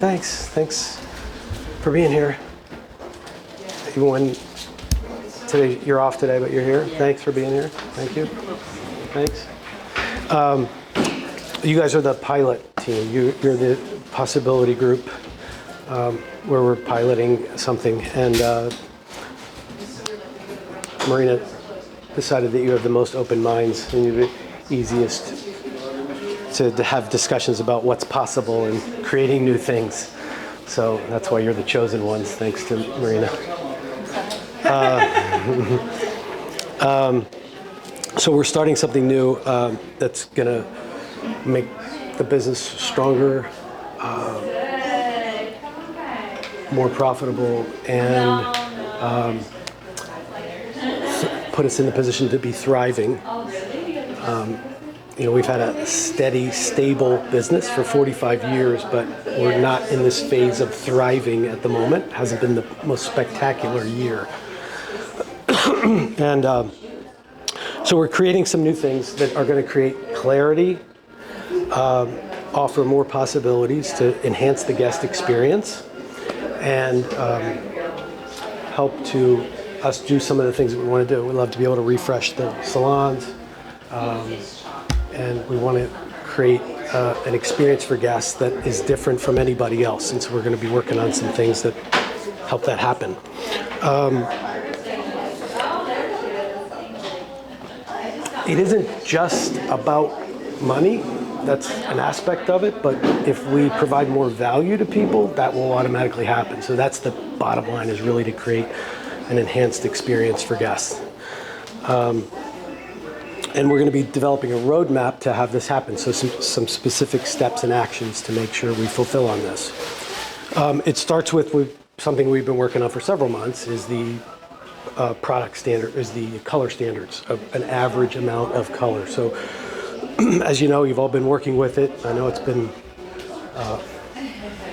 Thanks for being here. Even when today you're off today, but you're here. Thanks for being here. Thank you. Thanks. You guys are the pilot team. You're the possibility group where we're piloting something, and Marina decided that you have the most open minds and you're the easiest to have discussions about what's possible and creating new things. So that's why you're the chosen ones, thanks to Marina. So we're starting something new that's going to make the business stronger, more profitable, and put us in the position to be thriving. We've had a steady, stable business for 45 years, but we're not in this phase of thriving at the moment. It hasn't been the most spectacular year. And so we're creating some new things that are going to create clarity, offer more possibilities to enhance the guest experience, and help to us do some of the things that we want to do. We love to be able to refresh the salons. And we want to create an experience for guests that is different from anybody else. And so we're going to be working on some things that help that happen. It isn't just about money. That's an aspect of it. But if we provide more value to people, that will automatically happen. So that's the bottom line, is really to create an enhanced experience for guests. And we're going to be developing a roadmap to have this happen. So some specific steps and actions to make sure we fulfill on this. It starts with something we've been working on for several months, is the product standard, is the color standards, of an average amount of color. So as you know, you've all been working with it. I know it's been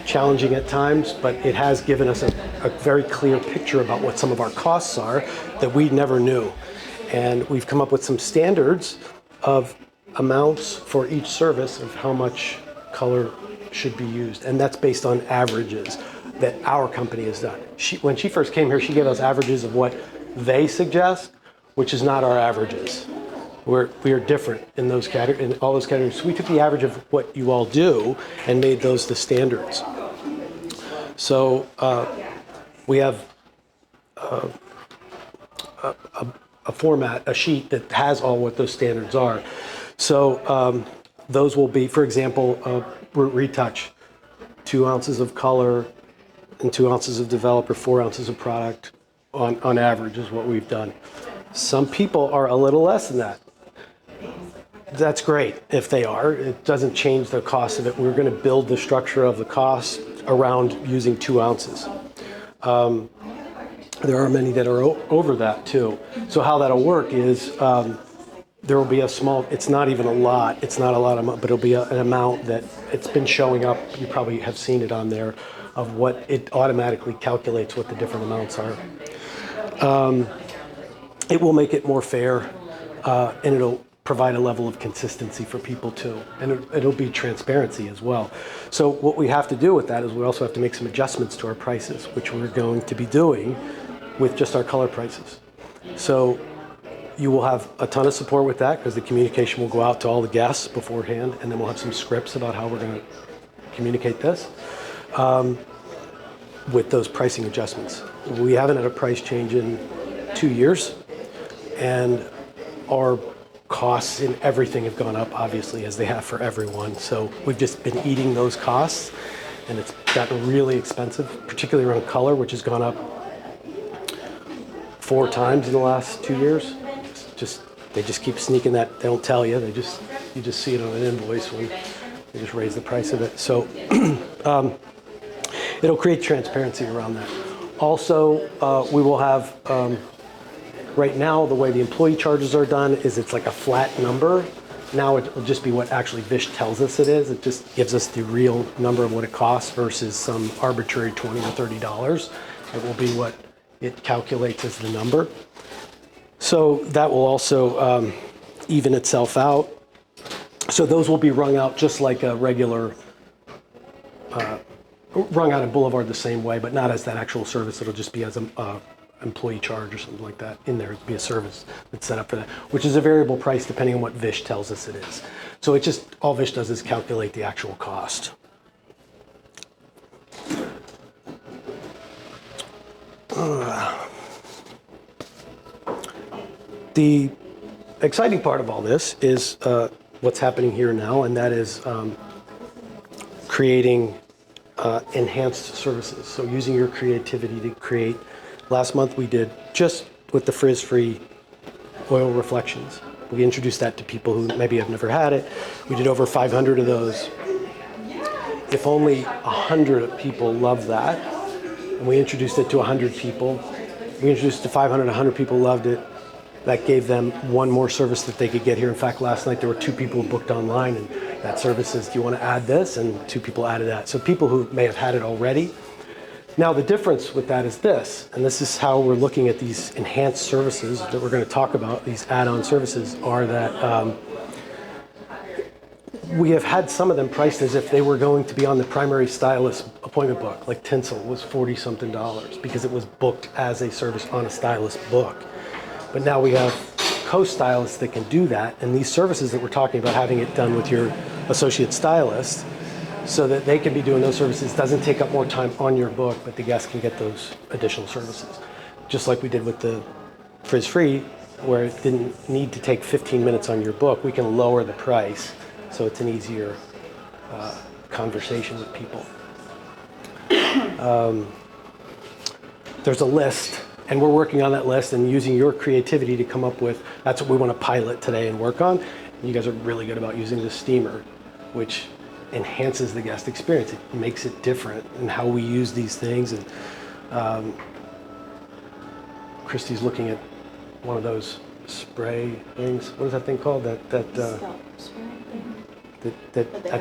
challenging at times, but it has given us a very clear picture about what some of our costs are that we never knew. And we've come up with some standards of amounts for each service of how much color should be used. And that's based on averages that our company has done. When she first came here, she gave us averages of what they suggest, which is not our averages. We are different in those categories, in all those categories. So we took the average of what you all do and made those the standards. So we have a format, a sheet that has all what those standards are. So those will be, for example, retouch, 2 ounces of color and 2 ounces of developer, 4 ounces of product on average is what we've done. Some people are a little less than that. That's great if they are. It doesn't change the cost of it. We're going to build the structure of the cost around using 2 ounces. There are many that are over that too. So how that'll work is there will be a small, it's not even a lot, it's not a lot of, but it'll be an amount that it's been showing up, you probably have seen it on there, of what it automatically calculates what the different amounts are. It will make it more fair, and it'll provide a level of consistency for people too. And it'll be transparency as well. So what we have to do with that is we also have to make some adjustments to our prices, which we're going to be doing with just our color prices. So you will have a ton of support with that, because the communication will go out to all the guests beforehand, and then we'll have some scripts about how we're going to communicate this with those pricing adjustments. We haven't had a price change in 2 years, and our costs in everything have gone up, obviously, as they have for everyone. So we've just been eating those costs, and it's gotten really expensive, particularly around color, which has gone up 4 times in the last 2 years. They just keep sneaking that. They don't tell you. You just see it on an invoice when they just raise the price of it. So it'll create transparency around that. Also, we will have, right now, the way the employee charges are done is it's like a flat number. Now it will just be what actually Vish tells us it is. It just gives us the real number of what it costs versus some arbitrary $20 or $30. It will be what it calculates as the number. So that will also even itself out. So those will be wrung out just like a regular rung out in Boulevard the same way, but not as that actual service. It'll just be as an employee charge or something like that in there. It'll be a service that's set up for that, which is a variable price depending on what Vish tells us it is. So it just, all Vish does is calculate the actual cost. The exciting part of all this is what's happening here now, and that is creating enhanced services. So using your creativity to create. Last month we did just with the frizz-free oil reflections. We introduced that to people who maybe have never had it. We did over 500 of those. If only 100 people love that, and we introduced it to 100 people, we introduced it to 500, 100 people loved it. That gave them one more service that they could get here. In fact, last night there were 2 people who booked online, and that service says, do you want to add this? And 2 people added that. So people who may have had it already. Now the difference with that is this, and this is how we're looking at these enhanced services that we're going to talk about, these add-on services, are that we have had some of them priced as if they were going to be on the primary stylist appointment book, like Tinsel was $40-something because it was booked as a service on a stylist book. But now we have co-stylists that can do that, and these services that we're talking about, having it done with your associate stylist so that they can be doing those services, doesn't take up more time on your book, but the guest can get those additional services. Just like we did with the frizz-free, where it didn't need to take 15 minutes on your book, we can lower the price so it's an easier conversation with people. There's a list, and we're working on that list and using your creativity to come up with, that's what we want to pilot today and work on. You guys are really good about using the steamer, which enhances the guest experience. It makes it different in how we use these things. And Christy's looking at one of those spray things. What is that thing called? That at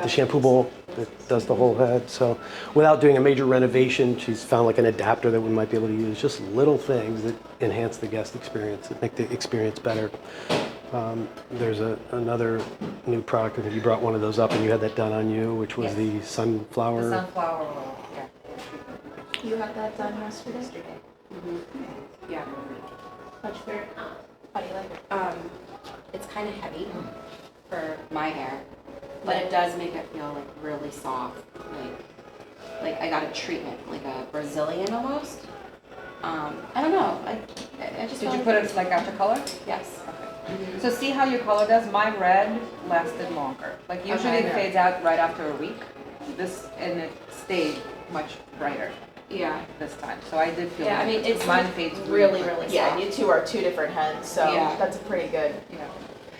the shampoo bowl that does the whole head. So without doing a major renovation, she's found like an adapter that we might be able to use. Just little things that enhance the guest experience, that make the experience better. There's another new product. I think you brought one of those up and you had that done on you, which was the sunflower. The sunflower oil, yeah. You had that done yesterday? Mm-hmm. Yeah. Much better. How do you like it? It's kind of heavy for my hair, but it does make it feel like really soft. Like I got a treatment, like a Brazilian almost. I don't know. I just Did you put it like after color? Yes. Mm-hmm. So see how your color does? My red lasted longer. Like usually it fades out right after a week. And it stayed much brighter Yeah. this time. So I did feel Yeah, like I mean, it's mine fades really quick. yeah. You two are 2 different heads, so Yeah. that's a pretty good. Yeah.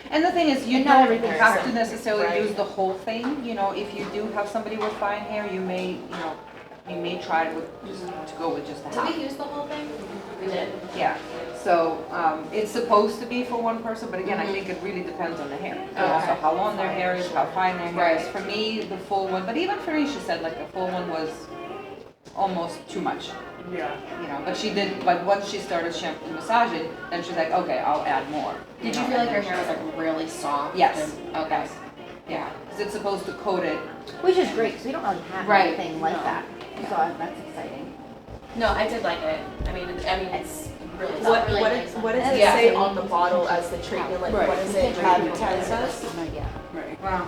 And the thing is, you And not don't everything is have to same, necessarily right? use the whole thing. You know, if you do have somebody with fine hair, you may try to go with just a half. Did we use the whole thing? We did. Yeah. So it's supposed to be for one person, but again, I think it really depends on the hair. And also how long their hair is, how fine their hair is. Right. For me, the full one, but even for me, she said like the full one was almost too much. Yeah. You know, but she did, like once she started shampoo massaging, then she's like, okay, I'll add more. Did you feel like your hair was like really soft? Yes. Okay. Yeah, because it's supposed to coat it. Which is great, because we don't really have Right. anything like No. that. So that's exciting. No, I did like it. I mean, it's really What soft. what does it Yeah. say on the bottle as the treatment? Like what does it says? No idea. Right. Wow.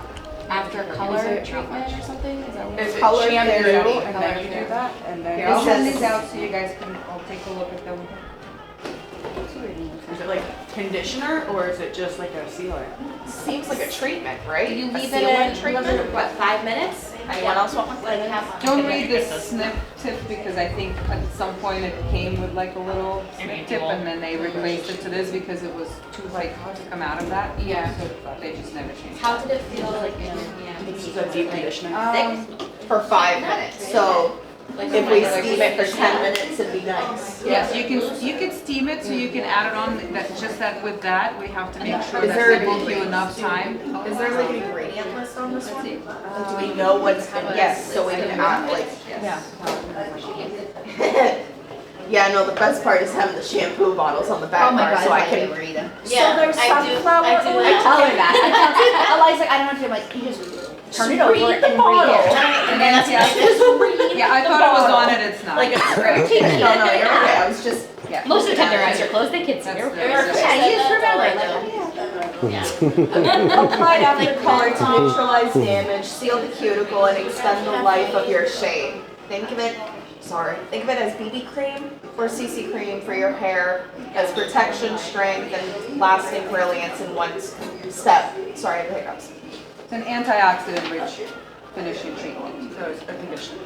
After color treatment or something? Is that what Is it it color Shampoo, therapy? and then you do that, and then Here, I'll I'll send send these out so you guys can all take a look at them. Is it like conditioner or is it just like a sealer? Seems like a treatment, right? You A leave it sealant in, treatment? what, 5 minutes? Anyone else want one? Like half. Don't read the snip tip because I think at some point it came with like a little snip tip and then they replaced it to this because it was too light to come out of that. Yeah. So they just never changed. How did it feel like in your hand? This is a deep conditioner. For 5 minutes. So Like if we like steam it for 10 minutes, it'd be nice. Yes, you can steam it so you can add it on, just that with that, we have to make sure Is that there they book you enough time. Is there like an ingredient list on this one? Do we know what's in it? Yes. So we can add like. Yeah. Yeah, no, the best part is having the shampoo bottles on the back bar so I can. Rita. So there's sunflower I do oil. like Tell her that. Eli's like, I don't know what to do. I'm like, you just turn it over read and the read bottle. it. And then, yeah, Just read Yeah, I thought it was on it, it's not. Like a spray. No, no, you're okay. I was just. Yeah. Most of the time their eyes are closed, they can see. That's Yeah, you just remember. Yeah. Applied after color to neutralize damage, seal the cuticle, and extend the life of your shade. Think of it as BB cream or CC cream for your hair as protection, strength, and lasting brilliance in one step. Sorry, I have hiccups. It's an antioxidant-rich finishing treatment. So it's a conditioner.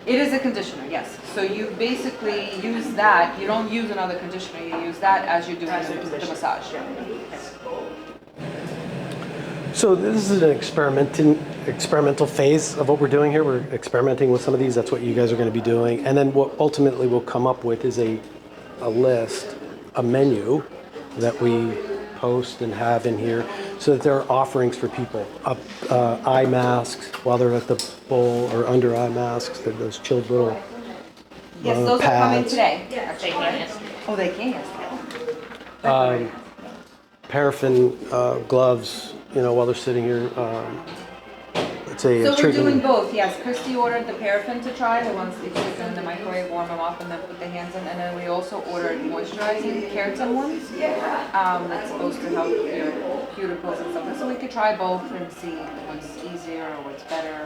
It is a conditioner, yes. So you basically use that, you don't use another conditioner, you use that as you're doing the massage. So this is an experimental phase of what we're doing here. We're experimenting with some of these. That's what you guys are going to be doing. And then what ultimately we'll come up with is a list, a menu that we post and have in here so that there are offerings for people. Eye masks while they're at the bowl, or under eye masks. They're those chilled little Yes, those are coming pads. today. They can yesterday. Oh, they came yesterday. Paraffin gloves, while they're sitting here. It's a So we're treatment. doing both, yes. Christy ordered the paraffin to try, the ones that you put them in the microwave, warm them up, and then put the hands in. And then we also ordered moisturizing keratin ones. That's supposed to help your cuticles and stuff. So we could try both and see what's easier or what's better.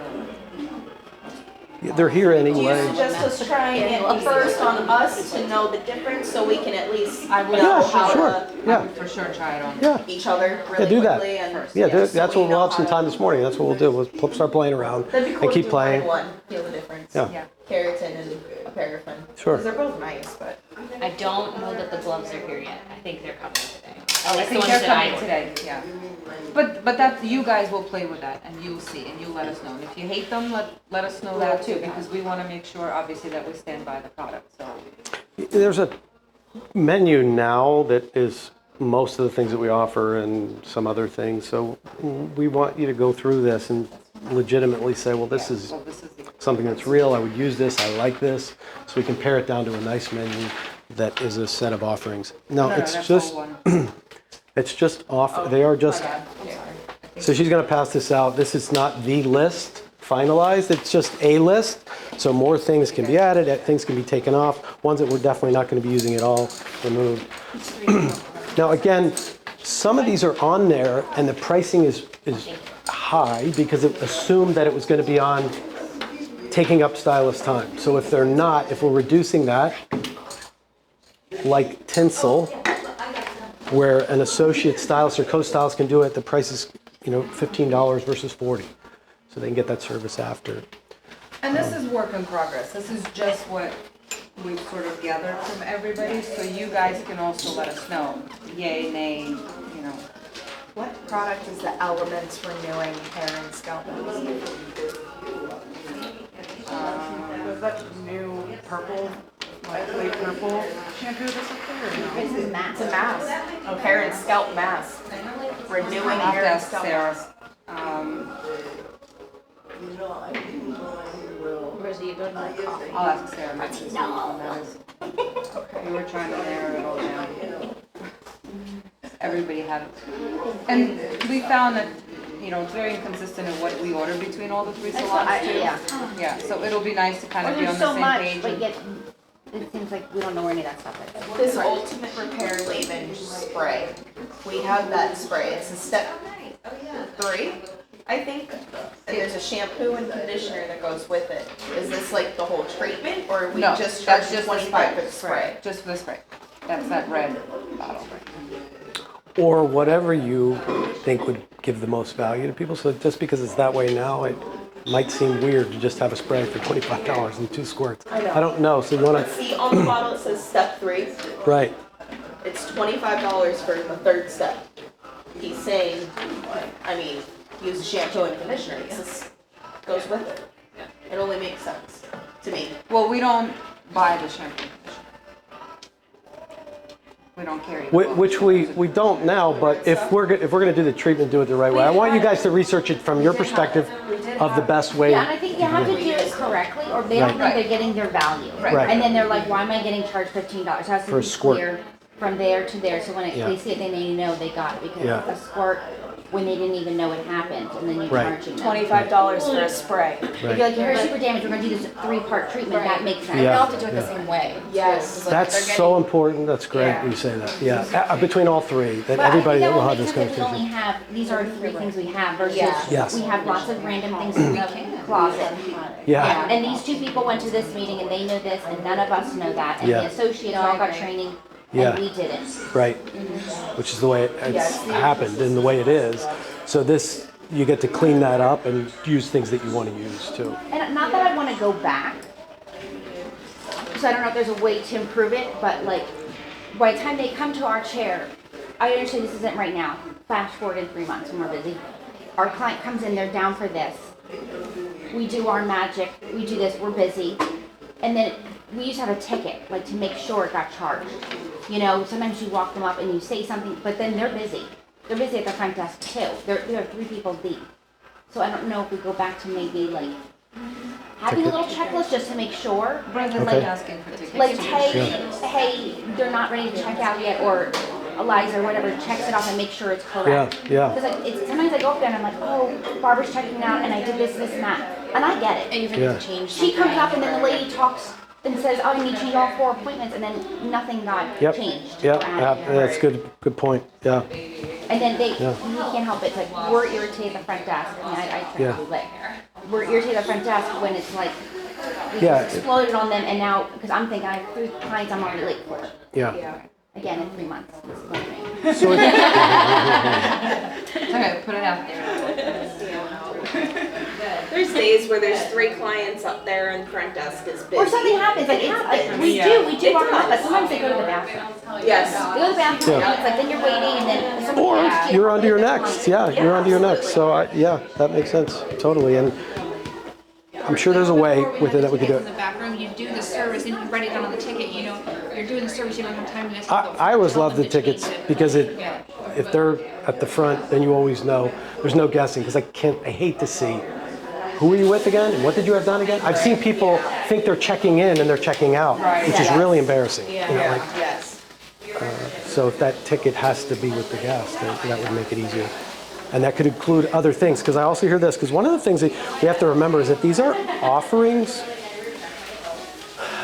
They're here Do you anyway. suggest us trying it first on us to know the difference so we can at least I would know Yeah, how sure. to I Yeah, would for sure try it on. yeah. each other really Yeah, do that. quickly and First. Yeah, so that's we what we'll know have some how time to- this morning. That's what we'll do. We'll start playing around That'd be cool and to keep do playing. one, feel the difference. Yeah. Yeah. Keratin and a paraffin. Sure. Because they're both nice, but. I don't know that the gloves are here yet. I think they're coming today. I At least the think ones they're that I coming ordered. today, yeah. But that's, you guys will play with that and you'll see and you let us know. And if you hate them, let us know that too, because we want to make sure obviously that we stand by the product, so. There's a menu now that is most of the things that we offer and some other things. So we want you to go through this and legitimately say, well, this is So this is the, something that's real. I would use this. I like this. So we can pare it down to a nice menu that is a set of offerings. No, no, it's that's just, all one. it's just off. They are just. My bad. I'm sorry. So she's going to pass this out. This is not the list finalized. It's just a list. So more things can be added, things can be taken off. Ones that we're definitely not going to be using at all, removed. Now again, some of these are on there and the pricing is high because it assumed that it was going to be on taking up stylist time. So if they're not, if we're reducing that, like tinsel, where an associate stylist or co-stylist can do it, the price is $15 versus $40. So they can get that service after. And this is work in progress. This is just what we've sort of gathered from everybody, so you guys can also let us know, yay, nay, What product is the Elements Renewing Hair and Scalp Mask? Was that new purple, light purple shampoo that's up there or no? This is matte. It's a mask, a hair and scalp mask. Renewing I'll have hair to and ask scalp Sarah. mask. Where's the good coffee? I'll ask Sarah. Maybe she's on that is. We were trying to narrow it all down. Everybody had it. And we found that, it's very inconsistent in what we order between all the three salons too. Yeah. Yeah, so it'll be nice to kind Well, of be on there's the so same much, page. but yet it seems like we don't know where any of that stuff is. This Ultimate Repair Leave-In Spray. We have that spray. It's a step 3, I think. And there's a shampoo and conditioner that goes with it. Is this like the whole treatment, or are we No, just that's charging just the 25 spray. for the spray? Just for the spray. That's that red bottle. Or whatever you think would give the most value to people. So just because it's that way now, it might seem weird to just have a spray for $25 and 2 squirts. I know. I don't know. So you want to, See, on the bottle it says step 3. right. It's $25 for the 3rd step. He's saying, use a shampoo and conditioner. This goes with it. It only makes sense to me. Well, we don't buy the shampoo and conditioner. We don't carry the box. Which we don't now, but if we're going to do the treatment, do it the right way. I want you guys to research it from your perspective of the best way. Yeah, and I think you have to do it correctly, or they don't Right. think they're getting their value. Right. And then they're like, why am I getting charged $15? So it has For to a be squirt. clear from there to there, so when Yeah. they see it, they know they got it, because Yeah. a squirt when they didn't even know it happened, and then you're Right. charging them. $25 for a spray. If you're like, your hair's super damaged, we're gonna do this 3-part treatment, that makes sense. And they Yeah. all have to do it the same way. Yes. It's like That's they're so getting- important. That's great Yeah. you say that. Yeah, between all three, that But everybody I that think will that have will this make sense that we only conversation. have, these are 3 things we have versus Yes. we have lots of random things in the closet. Yeah, And these 2 people went to this meeting and they know this and none of us know that. And Yeah. the associates all got training Yeah. and we didn't. right. Which is the way it's happened and the way it is. So this, you get to clean that up and use things that you want to use too. And not that I want to go back, so I don't know if there's a way to improve it, but like, by the time they come to our chair, I understand this isn't right now, fast forward in 3 months when we're busy. Our client comes in, they're down for this. We do our magic, we do this, we're busy. And then we used to have a ticket, like to make sure it got charged. You know, sometimes you walk them up and you say something, but then they're busy. They're busy at the front desk too. They're 3 people deep. So I don't know if we go back to maybe like having a little checklist just to make sure. Rather Okay. than asking for tickets. Like, too. hey, they're not ready to check out yet, or Eliza or whatever checks it off and makes sure it's correct. Yeah. Because like, it's, sometimes I go up there and I'm like, oh, Barbara's checking out and I did this, and that. And I get it. And you Yeah. can change She something. comes up and then the lady talks and says, oh, I need to change all 4 appointments, and then nothing got Yep. changed. Yep. or added. That's good point. Yeah. And then we Yeah. can't help it. It's like, we're irritated at the front desk. I mean, I try Yeah. to, but we're irritated at the front desk when it's like, we Yeah. just exploded on them, and now, because I'm thinking I have 3 clients I'm already late for. Yeah. Again, in 3 months. This is what I mean. So Okay, put it out there. There's days where there's 3 clients up there and front desk is busy. Or something happens, like, it's, like, we do our part, but sometimes they go to the bathroom. Yes. They go to the bathroom, Yeah. and it's like, then you're waiting, and then somebody or asks you, you're onto your "Oh, next. Yeah, you're onto your next. So yeah, that makes sense totally. And I'm sure there's a way with it that we could do In it. the back room, you do the service and you write it down on the ticket, you know, you're doing the service, you don't have time to necessarily. I always tell love them the to change tickets it. because Yeah. if they're at the front, then you always know. There's no guessing because I hate to see who were you with again and what did you have done again. I've seen people think they're checking in and they're checking out, which is really embarrassing. You know, like, Yes. so if that ticket has to be with the guest, then that would make it easier. And that could include other things, because I also hear this, because one of the things that we have to remember is that these are offerings.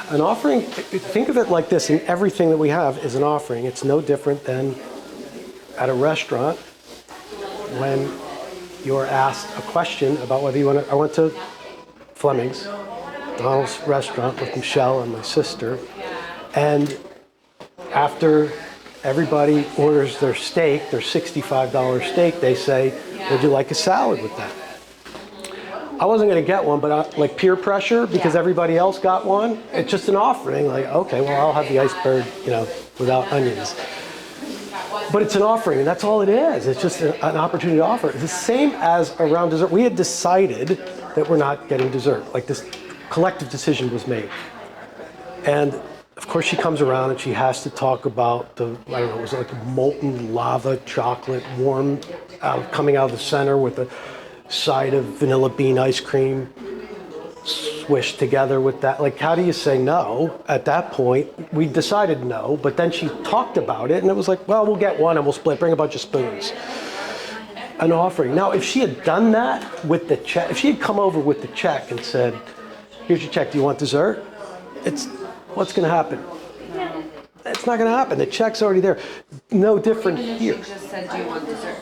An offering, think of it like this, and everything that we have is an offering. It's no different than at a restaurant when you're asked a question about whether you want to. I went to Fleming's, Donald's restaurant with Michelle and my sister, and after everybody orders their steak, their $65 steak, they say, would you like a salad with that? I wasn't going to get one, but like peer pressure, because everybody else got one, it's just an offering. Like, okay, well, I'll have the iceberg, without onions. But it's an offering, and that's all it is. It's just an opportunity to offer. It's the same as around dessert. We had decided that we're not getting dessert. Like, this collective decision was made. And of course, she comes around and she has to talk about it was like molten lava chocolate, warm, coming out of the center with a side of vanilla bean ice cream swished together with that. Like, how do you say no? At that point, we decided no, but then she talked about it and it was like, well, we'll get one and we'll split, bring a bunch of spoons. An offering. Now, if she had done that with the check, if she had come over with the check and said, here's your check, do you want dessert? What's going to happen? It's not going to happen. The check's already there. No different here. She just said, do you want dessert?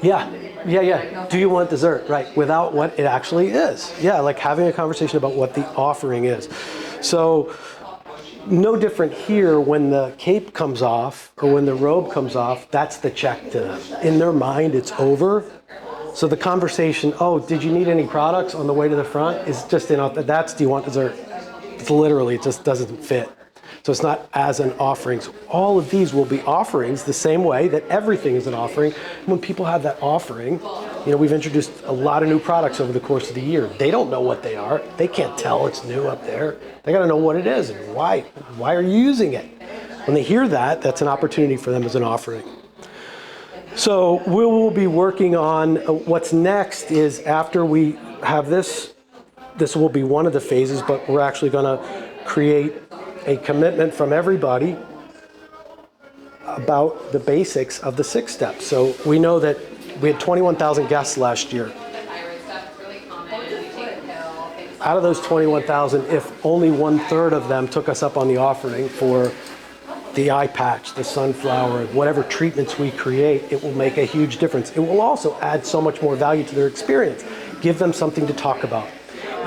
Yeah. Do you want dessert? Right. Without what it actually is. Yeah, like having a conversation about what the offering is. So, no different here when the cape comes off or when the robe comes off, that's the check to them. In their mind, it's over. So the conversation, oh, did you need any products on the way to the front, is just that's, do you want dessert? It's literally, it just doesn't fit. So it's not as an offering. So all of these will be offerings the same way that everything is an offering. When people have that offering, we've introduced a lot of new products over the course of the year. They don't know what they are. They can't tell it's new up there. They got to know what it is and why. Why are you using it? When they hear that, that's an opportunity for them as an offering. So we will be working on what's next is after we have this will be one of the phases, but we're actually going to create a commitment from everybody about the basics of the 6 steps. So we know that We had 21,000 guests last year. Out of those 21,000, if only 1/3 of them took us up on the offering for the eye patch, the sunflower, whatever treatments we create, it will make a huge difference. It will also add so much more value to their experience. Give them something to talk about.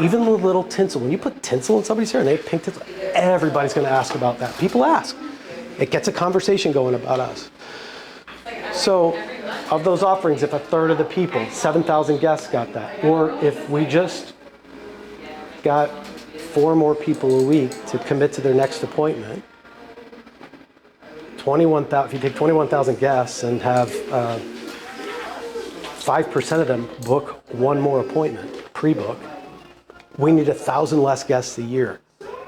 Even the little tinsel, when you put tinsel in somebody's hair and they have pink tinsel, everybody's gonna ask about that. People ask. It gets a conversation going about us. So of those offerings, if 1/3 of the people, 7,000 guests got that, or if we just got 4 more people a week to commit to their next appointment, 21,000, if you take 21,000 guests and have 5% of them book 1 more appointment, pre-book, we need 1,000 less guests a year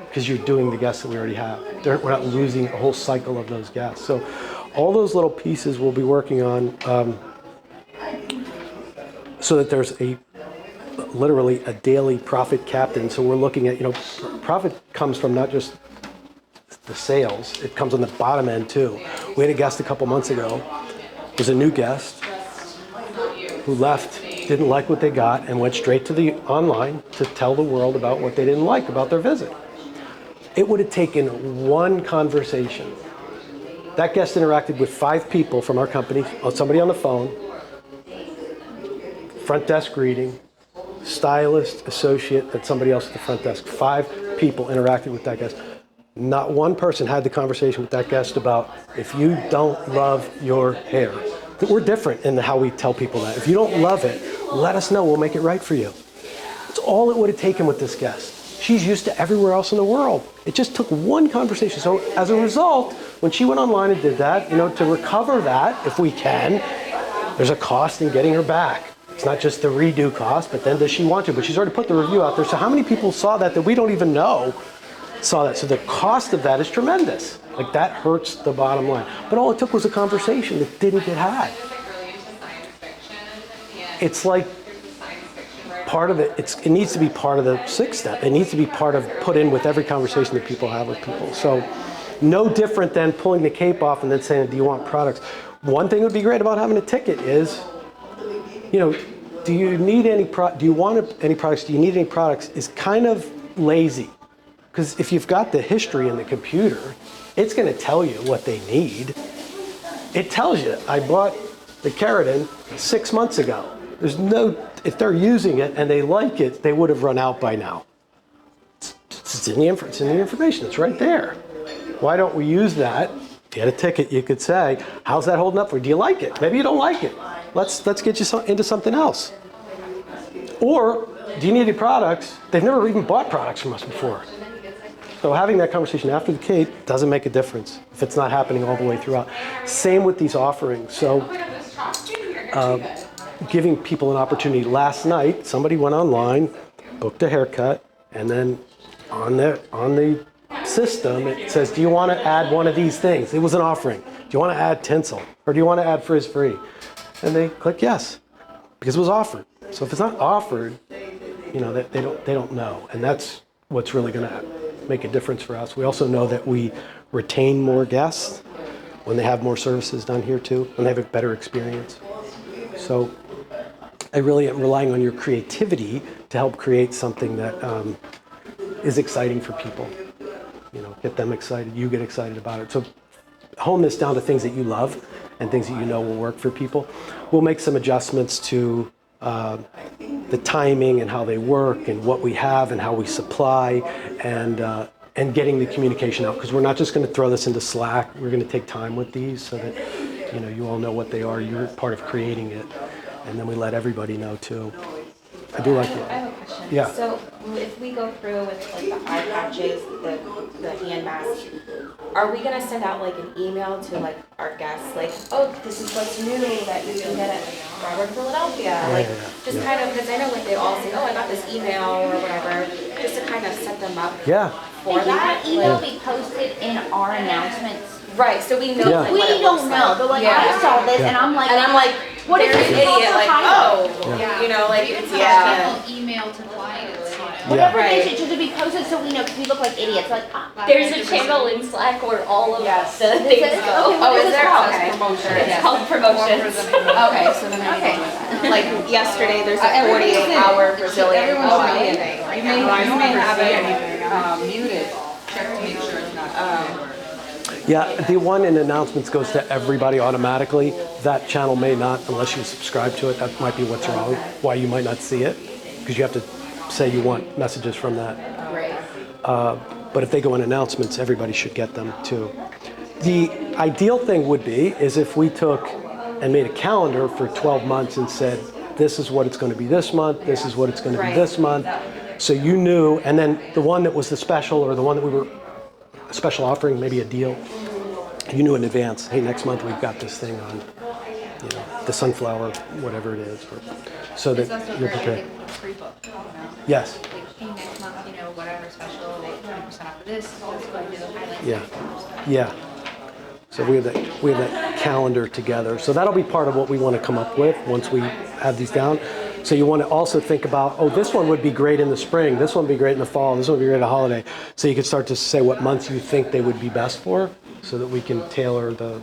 because you're doing the guests that we already have. We're not losing a whole cycle of those guests. So all those little pieces we'll be working on so that there's literally a daily profit captain. So we're looking at, profit comes from not just the sales, it comes on the bottom end too. We had a guest a couple months ago, it was a new guest who left, didn't like what they got, and went straight to the online to tell the world about what they didn't like about their visit. It would have taken 1 conversation. That guest interacted with 5 people from our company, somebody on the phone, front desk greeting, stylist, associate, and somebody else at the front desk. 5 people interacted with that guest. Not one person had the conversation with that guest about, if you don't love your hair. We're different in how we tell people that. If you don't love it, let us know, we'll make it right for you. That's all it would have taken with this guest. She's used to everywhere else in the world. It just took 1 conversation. So as a result, when she went online and did that, to recover that, if we can, there's a cost in getting her back. It's not just the redo cost, but then does she want to? But she's already put the review out there. So how many people saw that we don't even know saw that? So the cost of that is tremendous. Like, that hurts the bottom line. But all it took was a conversation that didn't get had. It's like part of it, it needs to be part of the 6th step. It needs to be put in with every conversation that people have with people. So no different than pulling the cape off and then saying, do you want products? One thing that would be great about having a ticket is, do you need any do you want any products? Do you need any products? Is kind of lazy. Because if you've got the history in the computer, it's going to tell you what they need. It tells you, I bought the keratin 6 months ago. If they're using it and they like it, they would have run out by now. It's in the information, it's right there. Why don't we use that? Get a ticket, you could say, how's that holding up for you? Do you like it? Maybe you don't like it. Let's get you into something else. Or, do you need any products? They've never even bought products from us before. So having that conversation after the cape doesn't make a difference if it's not happening all the way throughout. Same with these offerings. So giving people an opportunity. Last night, somebody went online, booked a haircut, and then on the system, it says, do you want to add one of these things? It was an offering. Do you want to add tinsel? Or do you want to add frizz-free? And they click yes, because it was offered. So if it's not offered, they don't know. And that's what's really going to make a difference for us. We also know that we retain more guests when they have more services done here too, when they have a better experience. So I really am relying on your creativity to help create something that is exciting for people. Get them excited, you get excited about it. So hone this down to things that you love and things that you know will work for people. We'll make some adjustments to the timing and how they work and what we have and how we supply and getting the communication out, because we're not just going to throw this into Slack. We're going to take time with these so that you all know what they are. You're part of creating it, and then we let everybody know too. I do like it. I have a question. Yeah. So if we go through with like the eye patches, the hand masks, are we gonna send out like an email to like our guests, like, oh, this is what's new that you can get at Robert Philadelphia, just kind of, because I know like they all say, oh, I got this email or whatever, just to kind of set them up. Yeah. For that email be posted in our announcements. Right. So we know. Yeah. Like, We what it don't looks know. like. They're like, Yeah. I saw this, Yeah. and I'm like, what if there's an an idiot? Like, hiding. oh, like it's Email to clients, Whatever Yeah. they should be posted so we know, because we look like idiots, like, There's a channel in Slack where all of Yes. the things is- go. okay, what Oh, is is this there? called? Okay. Promotion. It's Yes. called promotions. Okay, so then I Okay. need to do that. Like yesterday, there's a Everyone's in it. 48-hour Brazilian Everyone's blowout in it. thing right You now. may have it muted. Check to make sure it's not. Yeah, the one in announcements goes to everybody automatically. That channel may not, unless you subscribe to it. That might be what's wrong, why you might not see it, because you have to say you want messages from that. Right. But if they go in announcements, everybody should get them too. The ideal thing would be is if we took and made a calendar for 12 months and said, this is what it's going to be this month, this is what it's going to be Right. this month. So you knew, and then the one that was the special or the one that we were, a special offering, maybe a deal, you knew in advance, hey, next month we've got this thing on, you know, the sunflower, whatever it is, so It's that also you're great, like, prepared. a pre-book, you know? Yes, Like, hey, next month, you know, whatever special, like 20% off of this, let's go and do the highlights. yeah, yeah. So we have that calendar together. So that'll be part of what we want to come up with once we have these down. So you want to also think about, oh, this one would be great in the spring, this one would be great in the fall, this one would be great at a holiday. So you can start to say what months you think they would be best for, so that we can tailor the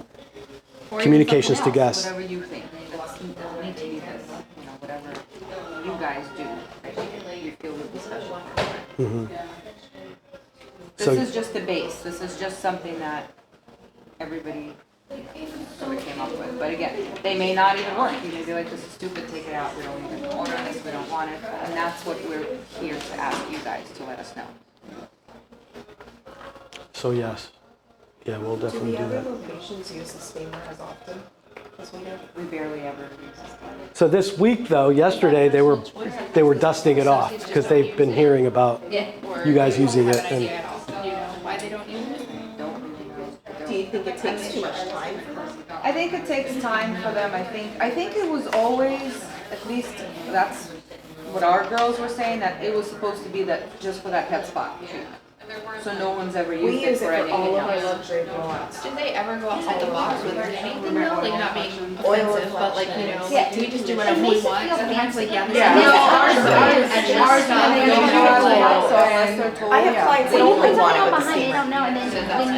Or even communications to something else, guests. Whatever you think. It doesn't need to be this. You know, whatever you guys do. Right? You feel would be special. This So- is just the base. This is just something that everybody sort of came up with. But again, they may not even work. You may be like, this is stupid, take it out. We don't even order this, we don't want it. And that's what we're here to ask you guys to let us know. So yes, yeah, we'll Do definitely the do other that. locations use the steamer as often as we do? We barely ever use this. So this week though, yesterday they were dusting it off because they've been hearing about you guys using it, and Do you know why they don't use it? Do you think it takes too much time? I think it takes time for them. I think it was always, at least that's what our girls were saying, that it was supposed to be that just for that pet spot treatment. So no one's ever We used it use it for for anything all of our else. luxury blowouts. Did they ever go outside the box with anything though? Like not being Oil offensive, but like, you know, Yeah. like, do we just do whatever we want? Sometimes like, yeah, this Yeah. is- No, ours, Ours not not. being utilized, so unless they're told. I have clients that only want it with the behind, they steamer. don't know, and then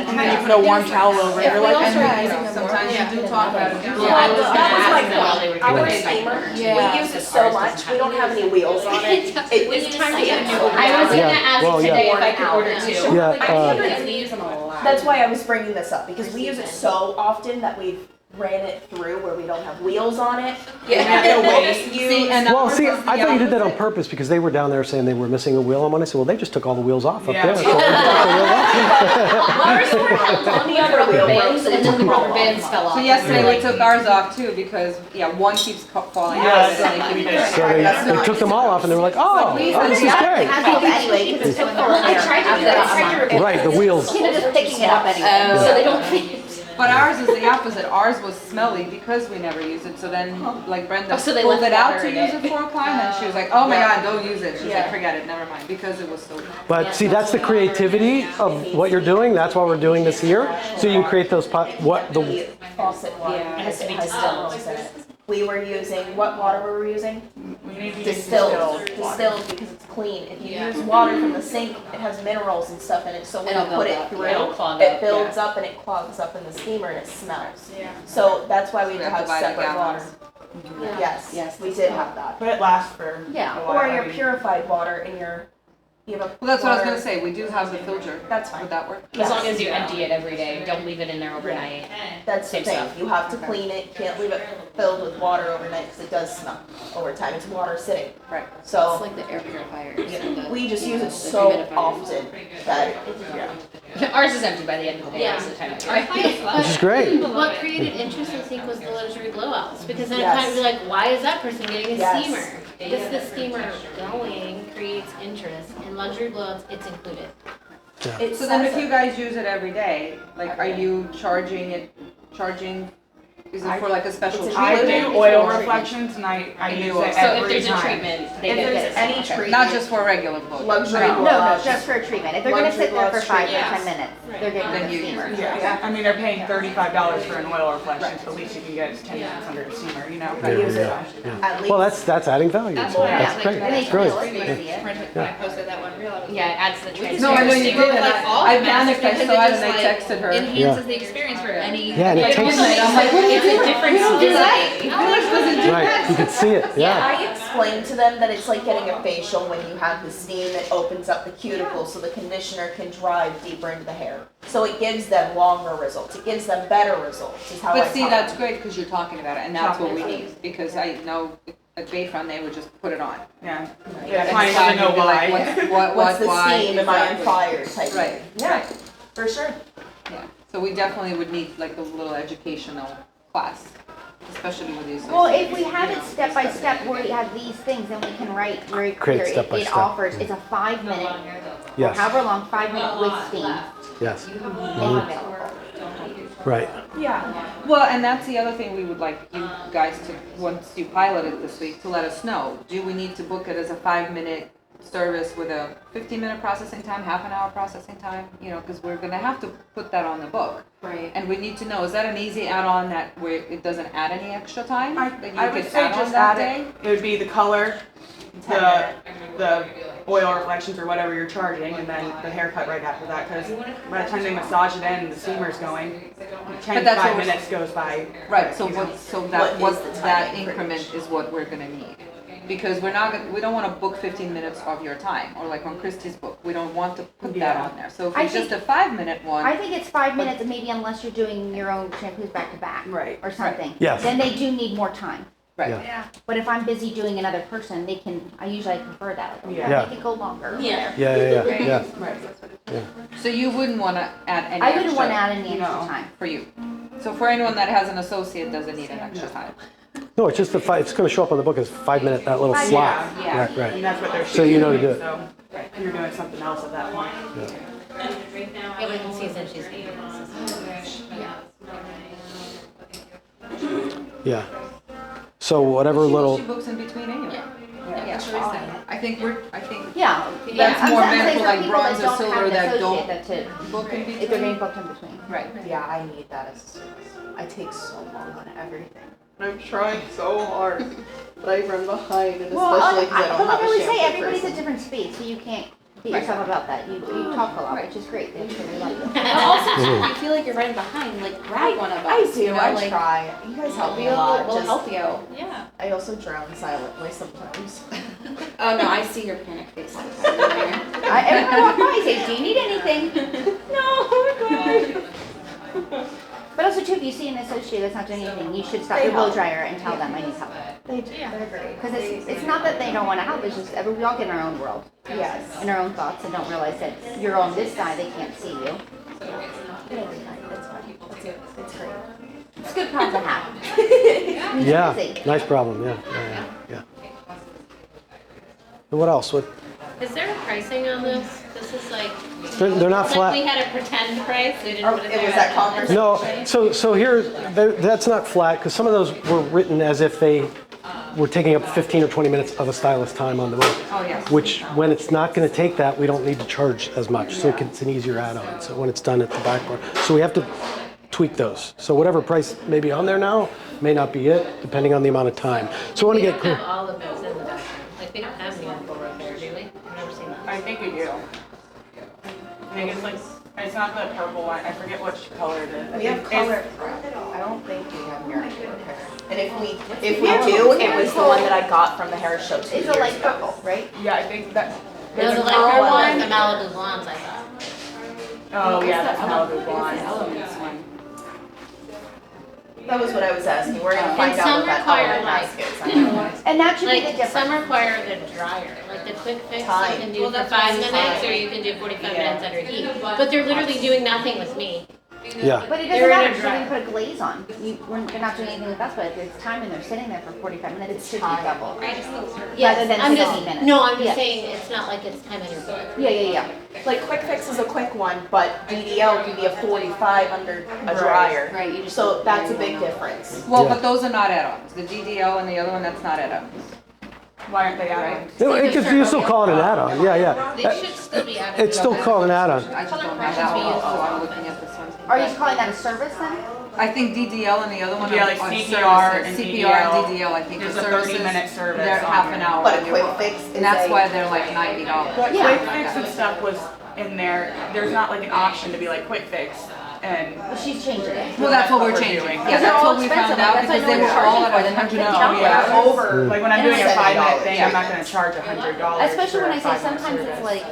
And then you put a warm towel over it. Yeah, You're we like, also, and you know, sometimes you do talk about it. Yeah, I was gonna That was ask my them while they were point. Our doing it. steamer, Yeah. we use it so much, we don't have any wheels on it. It's time to get a new one. I was Yeah, gonna ask well, yeah. today if I could order two. yeah. Because we use them a lot. That's why I was bringing this up, because we use it so often that we've ran it through where we don't have wheels on it. Yeah. And then we'll just use. See, and Well, ours see, is the I thought you did that on opposite. purpose because they were down there saying they were missing a wheel on one. I said, well, they just took all the wheels off up Yeah. there. So they took the wheel off. Ours were held on the rubber bands and then the rubber bands fell off. So yesterday we took ours off too because, yeah, one keeps falling out. Yes. And they keep So they took them all off and they were like, oh, this is great. Anyway, because it's so full of I air. tried to do that, I tried to remove Right, the wheels. You're just picking it up anyway. so they don't fit. But ours is the opposite. Ours was smelly because we never used it. So then, like Brenda Oh, so they pulled left it out water to in use it. it for a climb, and she was like, "Oh my Yeah. God, don't use it." She's Yeah. like, "Forget it, never mind," because it was so. But see, that's the creativity of what you're doing. That's why we're doing this here. So you can create those, what the, Faucet water. Yeah, it has to be Has distilled. minerals in it. We were using, what water were we using? we need to use Distilled. water. Distilled because it's clean. If you use water from the sink, it has minerals and stuff in it, so when It'll you put build it up. through, It'll clog it up, builds up and it clogs up in the steamer and it smells. Yeah. So that's why we We have have to buy the separate water. gallons. Yes, Yes, we did have that. But it lasts for Yeah, a while. or I your mean, purified water in your, you have a. Well, that's what I was water- gonna say. We do have the filter. That's fine. Would that work? As long Yes. as you empty it every day, don't leave it in there overnight. That's the Same thing, stuff. you have to clean it, can't leave it filled with water overnight, because it does smell over time, it's water sitting. Right. It's So, like the air purifiers. yeah, and the- we just use the it so humidifiers. often that, Ours is empty by the end of the day, most of the time. which is great. But what created interest, I think, was the luxury blowouts, because then it Yes. kind of be like, why is that person getting a Yes. steamer? Just the steamer going creates interest, and luxury blowouts, it's included. it So then, says if you guys use it every day, like, are you charging Is it for like a special It's a treatment? I do oil reflections and I use it So if every there's a time. treatment, they If get there's this. any Okay. treatment. Not just for regular blood? Luxury No. gloves. Just for a treatment. If they're gonna sit there for Luxury 5 or gloves, 10 minutes, they're getting Then the you- steamer. Yeah, I mean, they're paying $35 for an oil reflection, so at least you can get 10 minutes under a steamer, you know? I use it at least. Well, that's adding value. That's So why that's I great. like And they That's feel great. it, they see it. When I posted that one reel, I was Yeah, like, it adds the transparency. No, I know you did, and I panicked, I saw it and I texted her. Enhances the experience for any. Yeah, and it takes- I'm like, what are you It's a doing? different You don't do that. design. Right, you can see it, yeah. I explained to them that it's like getting a facial when you have the steam that opens up the cuticle so the conditioner can drive deeper into the hair. So it gives them longer results. It gives them better results is how I But see, tell that's them. great because you're talking about it, and that's what we need. Because I know at Bayfront, they would just put it on. Yeah. You Yeah, gotta fine, decide to know You'd be like, why. What's the why? steam? Am I on Exactly. fire type Right, thing. Yeah, right. for sure. Yeah, so we definitely would need like a little educational class, especially with these. Well, if we have it step by step where you have these things, then we can write very Create clear. step by It step. offers, it's a 5 minute, or Yes, however long, 5 minute with steam. yes, Available. right. Yeah. Well, and that's the other thing we would like you guys to, once you pilot it this week, to let us know. Do we need to book it as a 5-minute service with a 15-minute processing time, half an hour processing time? You know, because we're gonna have to put that on the book. Right. And we need to know, is that an easy add-on that where it doesn't add any extra time? That you I would could say add on just that add day? it. It would be the color, the oil reflections or whatever you're charging, and then the haircut right after that. Because by the time they massage it in and the steamer's going, 10 to that's 5 what we're- minutes goes by. Right, so you know. that, What is the that timing, pretty increment much? is what we're gonna need. Because we don't wanna book 15 minutes of your time, or like on Christie's book, we don't want to put that Yeah. on there. So if I it's just a think- 5-minute one. I think it's 5 minutes, maybe unless you're doing your own shampoos back to back. Right. Or something. Yes. Then they do need more time. Right. Yeah. Yeah. But if I'm busy doing another person, they can, I usually prefer that. Like, Yeah. Make it go longer. Yeah. Yeah, yeah, yeah, yeah. Right. So you wouldn't wanna add any I wouldn't want to extra add any extra No. time. for you. So for anyone that has an associate, doesn't need an extra time. No, it's just it's gonna show up on the book as 5 minute, that little slot. Yeah. Right, And right. that's what they're So you know to shooting, do it. So you're doing something else at that point. Yeah, we can see since she's getting this. Yeah. So whatever little, She books in between anyway. Yeah. I think Yeah. That's more I'm meant saying for like people bronze that or don't silver have an that associate don't that to, book in if they're between. getting booked in between. Right. Yeah, I need that. I take so long on everything. I'm trying so hard, but I run behind, and Well, especially because I but don't like have I a always say, shampoo everybody's person. a different speed, so you can't beat yourself about that. You talk a lot, which is great. They really like you. But also, too, if you feel like you're running behind, like grab one of us. I do. You know, I like, try. You guys help me a We'll, lot. we'll Just, help you. Yeah. I also drown silently sometimes. Oh no, I see your panic face sometimes. Everyone I walk by, I say, do you need anything? No. But also too, if you see an associate that's not doing anything, you should stop They your blow help. dryer and tell them I need help. They do. They're great. Because it's not that they don't want to help, it's just we all get in our own world, Yes. in our own thoughts, and don't realize that you're on this side, they can't see you. It's fine. It's great. It's a good problem to have. yeah, Busy. nice problem, yeah. And what else? What, Is there a pricing on this? This is like. they're not Like flat. we had a pretend price, we didn't Oh, put it it there. was that conversation. No, so here, that's not flat, because some of those were written as if they were taking up 15 or 20 minutes of a stylist's time on the book. Oh, yes. Which, when it's not gonna take that, we don't need to charge as much, so it's an easier add-on, so when it's done at the back bar. So we have to tweak those. So whatever price may be on there now, may not be it, depending on the amount of time. So I wanna We get don't clear. have all of those in the bathroom. Like we don't have mechanical repair, do we? I've never seen that. I think we do. I think it's like, it's not the purple one, I forget which color it is. We have It's- color. I don't think we have miracle repair. And if we do, it was the one that I got from the hair show 2 It's years a light ago. purple, right? Yeah, I think that, No, the a light pearl purple one. one's the Malibu blondes, I thought. oh yeah, that's Malibu The blonde. elements one. That was what I was asking. We're gonna find And out some what that require, element like- mask is. I don't know. And that should be the Like difference. some require the dryer, like the quick fix Time. you can do Well, for that's 5 what I'm minutes or saying. you can do 45 Yeah. minutes under heat. But they're literally doing nothing with me. Yeah. But it doesn't matter, because you put a glaze on. They're not doing anything with us, but if it's time and they're sitting there for 45 minutes, it should be double. Rather Yes, than I'm 60 just, minutes. no, I'm just Yes. saying, it's not like it's time on your book. Yeah. Like quick fix is a quick one, but DDL can be a 45 under a dryer. Right, you just. So that's a big difference. Well, Yeah. but those are not add-ons. The DDL and the other one, that's not add-ons. Why aren't they adding? You still call it an add-on, yeah. They should still be added. It's still called an add-on. I just don't have that one, so I'm looking at this one. Are you calling that a service then? I think DDL and the other one Yeah, are like on CPR services. and CPR and DDL. DDL, I think the There's a services, 30-minute service they're on half here. an hour. But a on your quick book. fix is And that's a- why they're like $90. But Yeah. quick fix and stuff was in there. There's not like an option to be like quick fix and. Well, she's changing it. Well, that's what we're What we're changing. doing. Yeah, Because that's they're all what we found expensive, out like, that's because why they no were one's all charging at for them. $100. No, yeah, over. Like when I'm doing a $70. 5-minute thing, I'm Yeah. not gonna charge $100. Especially for when a I say 5-minute sometimes service. it's like,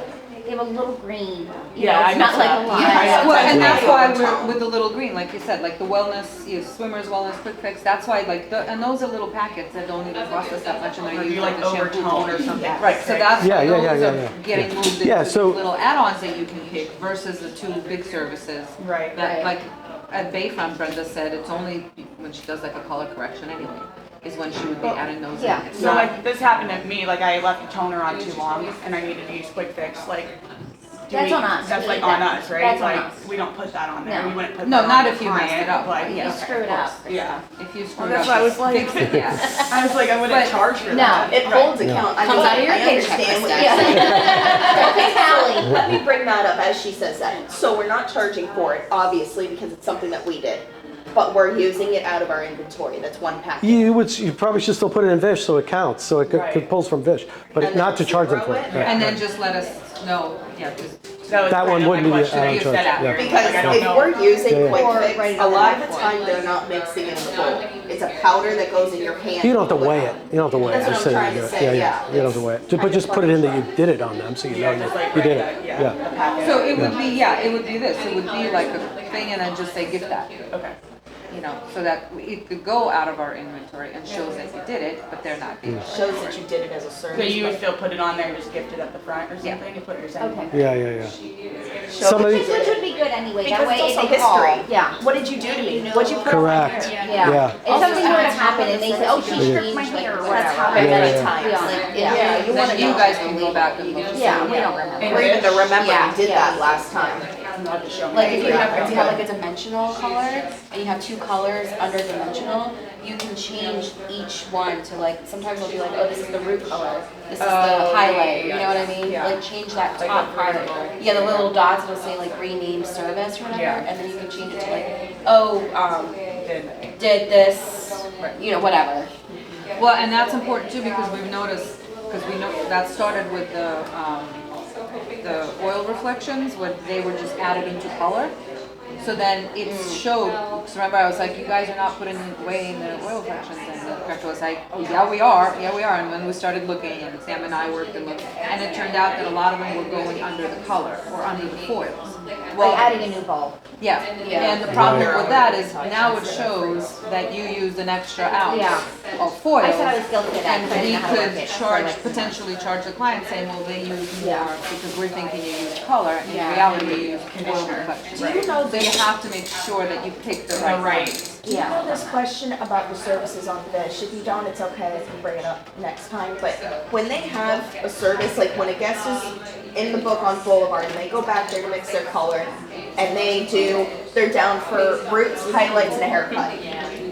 they have a little green. Yeah, I it's not mix like up. a lot. Yeah. Well, and that's why Yeah. we're with the little green, like you said, like the wellness, swimmers wellness, quick fix. That's why, like, and those are little packets that don't even cost us that much, and Or they're do used you like like the shampoo overtone or toner. something? Right, so that's Yeah, why yeah, those yeah, are yeah. getting moved Yeah, into so- little add-ons that you can pick versus the two big services. Right. That, like, at Bayfront, Brenda said, it's only when she does like a color correction anyway, is when she would be adding those in. Yeah. It's So not- like this happened to me, like I left the toner on too long and I needed to use quick fix, like. That's on us. That's like We on need us, that. right? That's on Like, us. we don't put that on there, No. we wouldn't put No, that not on if the you messed client, it up, like, yeah. You screw it up. Yeah. If you screw Well, it that's up, why I was like, fix it, yeah. I was like, I wouldn't But- charge for No. that. It holds account. I Comes mean, out of your I paycheck, understand what Krista. you're saying. Tally. Let me bring that up as she says that. So we're not charging for it, obviously, because it's something that we did. But we're using it out of our inventory. That's one package. You probably should still put it in Vish so it counts, so it Right. pulls from Vish, but And not to then charge them zero for it. it? Right. And then just let us know, yeah, just Was That one kind of wouldn't my be question. add-on You charge, said that yeah. very Because like, I don't if know. we're using Yeah, yeah. quick Or fix, ready to a lot of buy the for time they're not mixing it in the bowl. It's a powder that goes in your hand. You don't have to weigh it. You don't have to weigh it. That's what Just I'm say trying you to do it. say, Yeah. yeah. You don't have to weigh it. But just put it in that you did it on them, so you know Yeah, just like you did write it. that, Yeah. the packet. So it would be, yeah, it would be this, it would be like a thing and then just say gift that, Okay. you know, so that it could go out of our inventory and shows that you did it, but they're not being charged. Shows that you did it as a service. So you would but still put it on there and just gift it at the front or Yeah. something? You put it yourself. Okay. Yeah. show Somebody- that you Which did would it. be good anyway, that Because way it's if also they call. history. Yeah. What did you do to me? What'd you put on my Correct. hair? Yeah. If something were to happen and they say, oh, she stripped my hair or That's whatever. happened Yeah, many yeah. times. Yeah. Yeah, you want to Then you know. guys can go back and look. Yeah, we don't remember. Or even to remember Yeah, we did yeah. that last time. Not to show me. Like if you Yeah, have like a dimensional color and you have two colors under dimensional, you can change each one to like, sometimes it'll be like, oh, this is the root color, this is the Oh, highlight, you yeah, know what I mean? yeah. Like change that Like top the part. vertical. Yeah, the little dots will say like rename service or whatever, Yeah. and then you can change it to like, oh, Did. did this, you know, whatever. Well, and that's important too, because we've noticed, because we know, that started with the oil reflections, where they were just added into color. So then it showed, because remember I was like, you guys are not putting away in the oil reflections, and the director was like, oh, yeah we are, and when we started looking, and Sam and I worked and looked, and it turned out that a lot of them were going under the color, or under the foils. Like adding a new bulb. Yeah, and the problem with that is now it shows that you used an extra ounce Yeah. of foil. I said I was guilty of that, And but I didn't we know how to work could it. So charge, like- potentially charge the client saying, well, they use more Yeah. because we're thinking you use color, and in Yeah. reality you use oil Conditioner. reflections. Do you know So you have to make sure that you pick the right Right. ones. Do you know this question about the services on Vish? If you don't, it's okay, I can bring it up next time. But when they have a service, like when a guest is in the book on Boulevard and they go back there to mix their color and they're down for roots, highlights, and a haircut.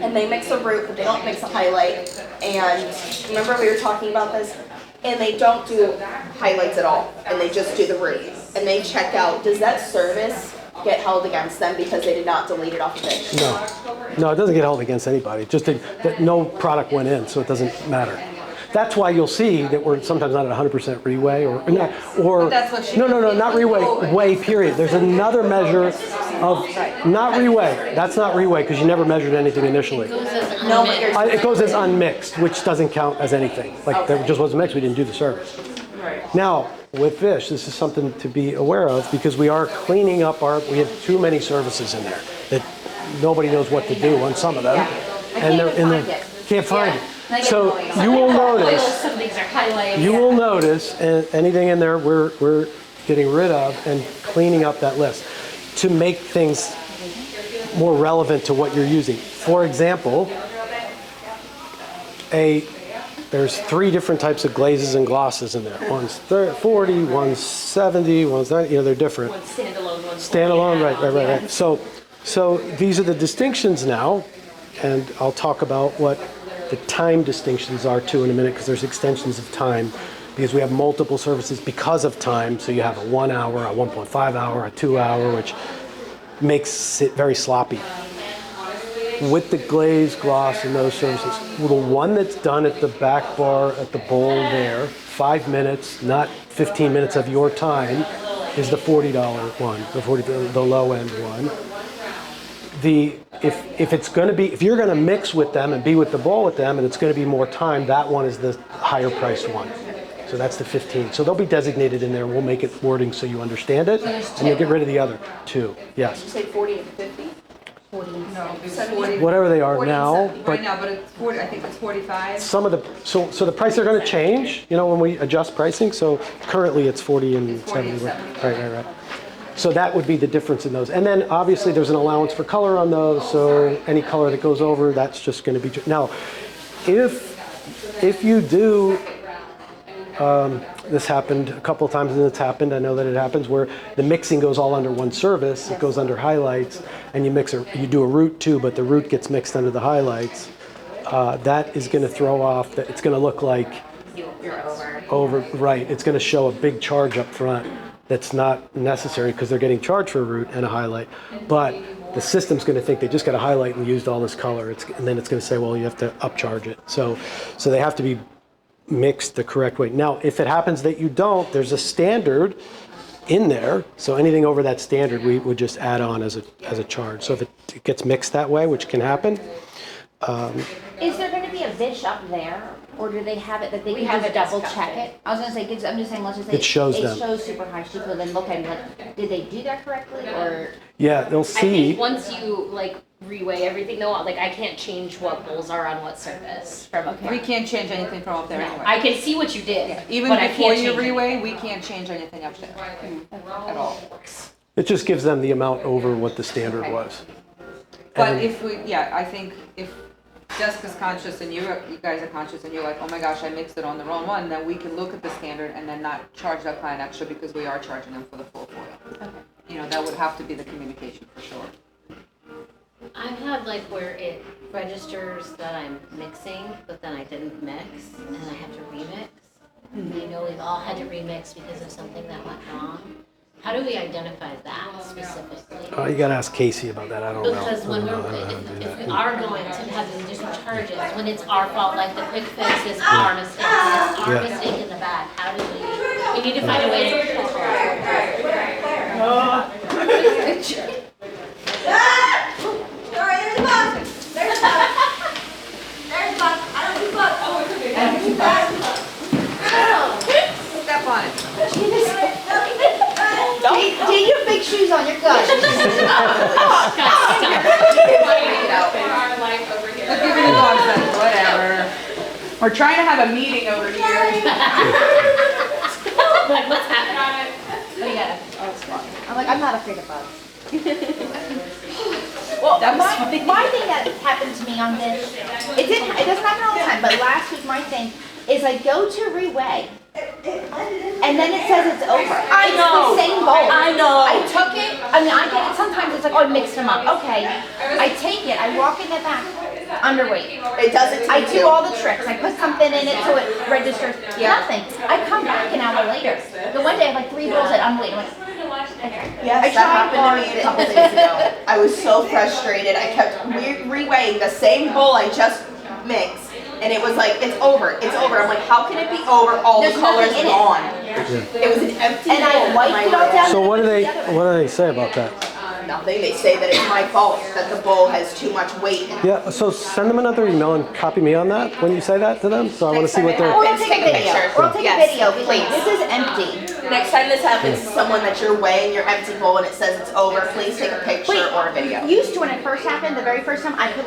And they mix a root, but they don't mix a highlight. And remember we were talking about this? And they don't do highlights at all, and they just do the root. And they check out, does that service get held against them because they did not delete it off of Vish? No, it doesn't get held against anybody. Just that no product went in, so it doesn't matter. That's why you'll see that we're sometimes not at 100% reweigh or that's what she no, did. not reweigh, weigh period. There's another measure of not reweigh. That's not reweigh because you never measured anything initially. Goes as No, but unmixed. you're- It goes as unmixed, which doesn't count as anything. Like that just wasn't mixed. We didn't do the service. Right. Now with Vish, this is something to be aware of because we are cleaning up we have too many services in there that nobody knows what to do on some of them, and they're in the can't find it. So you will notice. Some things are highlighted. You will notice anything in there we're getting rid of and cleaning up that list to make things more relevant to what you're using. For example, there's 3 different types of glazes and glosses in there. One's 40, one's 70, one's 90, they're different. One standalone, one. Standalone, right. So these are the distinctions now, and I'll talk about what the time distinctions are too in a minute, because there's extensions of time, because we have multiple services because of time. So you have a 1 hour, a 1.5 hour, a 2 hour, which makes it very sloppy. With the glaze, gloss, and those services, the one that's done at the back bar at the bowl there, 5 minutes, not 15 minutes of your time, is the $40 one, the low end one. If you're going to mix with them and be with the bowl with them, and it's going to be more time, that one is the higher priced one. So that's the 15. So they'll be designated in there. We'll make it wording so you understand it, and you'll get rid of the other 2. Yes. Did you say 40 and 50? No, it's 40. Whatever they are 40 and now, 70. but Right now, but it's 40, I think it's 45. some of the so the prices are going to change. When we adjust pricing. So currently it's 40 and 40 and 70. 70. Right. So that would be the difference in those. And then obviously there's an allowance for color on those. So any color that goes over, that's just going to be now. If you do. This happened a couple of times, and it's happened. I know that it happens where the mixing goes all under one service. It goes under highlights, and you do a root too, but the root gets mixed under the highlights. That is going to throw off. That it's going to look like You're over. over. Right. It's going to show a big charge up front. That's not necessary because they're getting charged for a root and a highlight, but the system's going to think they just got a highlight and used all this color. And then it's going to say, well, you have to upcharge it. So they have to be mixed the correct way. Now, if it happens that you don't, there's a standard in there. So anything over that standard, we would just add on as a charge. So if it gets mixed that way, which can happen. Is there going to be a bitch up there, or do they have it that they We can have just it double discussed check it? I was going to say, 'cause I'm just saying, let's just say It shows them. It shows super high. She could then look at it and be like, did they do that correctly, or? Yeah, they'll I see. think once you reweigh everything though, I can't change what bowls are on what surface from up there. We can't change anything from up there No, anyway. I can see what you did, Even but I before can't you change reweigh, we can't change anything up there at all. It just gives them the amount over what the standard was. But And- I think if Jessica's conscious and you guys are conscious and you're like, oh my gosh, I mixed it on the wrong one, then we can look at the standard and then not charge that client extra because we are charging them for the full foil. Okay. That would have to be the communication for sure. I've had where it registers that I'm mixing, but then I didn't mix, and I have to remix. We've all had to remix because of something that went wrong. How do we identify that specifically? You got to ask Casey about that. I don't know. Because when if we are going to have these additional charges, when it's our fault, the quick fix is our mistake, when it's our mistake in the back, how do we need to find a way to Sorry, there's a bug. There's a bug. There's a bug. I don't do bugs. Oh, it's okay. I don't do bugs. Step on it. Take your big shoes on, you're good. Let's give it a dog then, whatever. We're trying to have a meeting over here. What's happening? Oh, yeah. I'm not afraid of bugs. Well, My thing that happened to me on this, it doesn't happen all the time, but last week my thing is I go to reweigh, and then it says it's over. I know. It's the same bowl. I know. I took it, I get it, sometimes it's I mixed them up. Okay, I take it, I walk in the back, underweight. It doesn't. I do all the tricks. I put something in it so it registers. Nothing. I come back an hour later. The one day I have 3 bowls that I'm waiting. Yes, I that tried happened to me a couple days ago. I was so frustrated. I kept reweighing the same bowl I just mixed, and it was it's over. It's over. I'm like, how can it be over? All There's the colors nothing in it. gone. It was an empty And I bowl. wiped it all down. So what do they say about that? Nothing. They say that it's my fault that the bowl has too much weight in it. Yeah, so send them another email and copy me on that when you say that to them. So I want to see what Or they're. we'll take a video. Pictures. Or we'll take a Yes, video. Be like, please. this is empty. Next time this happens to someone that you're weighing your empty bowl and it says it's over, please take a picture or a video. Used to when it first happened, the very first time, I could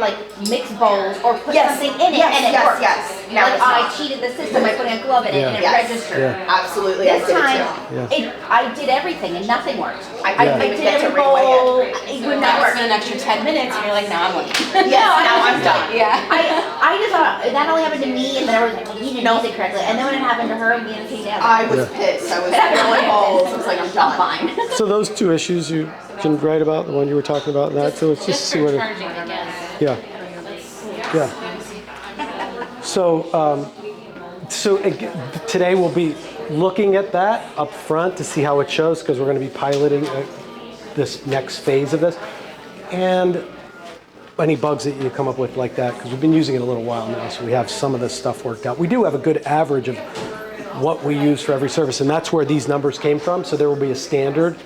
mix bowls or put Yes, something in it yes, and it yes, worked. yes. Now it's I not. cheated the system by putting a glove in it and it Yes. registered. Yeah. Absolutely, I This did it time, too. Yeah. I did everything and nothing worked. I I couldn't even did get to every bowl, reweigh it. it would not work. an extra 10 minutes, and you're like, now I'm late. Yes, now I'm done. Yeah. I just thought that only happened to me, and then I was like, you didn't use it correctly. And then when it happened to her, we didn't take it out. I was pissed. I was filling holes. I was like, I'm done. Fine. So those two issues you can write about, the one you were talking about, and that. So let's just Just see for what. charging, I guess. Yeah. Yeah. So, today we'll be looking at that up front to see how it shows, because we're going to be piloting this next phase of this. And any bugs that you come up with like that, because we've been using it a little while now, so we have some of this stuff worked out. We do have a good average of what we use for every service, and that's where these numbers came from, so there will be a standard.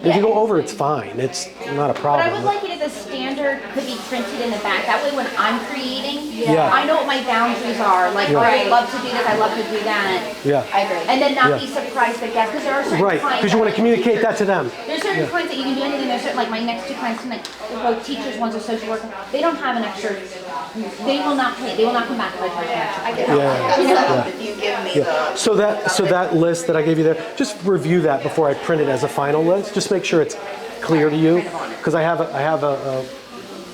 If you go over, it's fine. It's not a But problem. I would like it if the standard could be printed in the back. That way when I'm creating, Yeah. I know what my boundaries are. Like, oh, I love to do this, I love to do that. Yeah. I agree. And then not Yeah. be surprised at guests, because there are certain Right, clients. because you want to communicate that to them. There's certain clients that you can do anything. There's certain, like my next two clients tonight, they're both teachers, one's a social worker. They don't have an extra, they will not pay, they will not come back if I charge them extra. I get Yeah. If you give me Yeah. So that list that I gave you there, just review that before I print it as a final list. Just make sure it's clear to you, because I have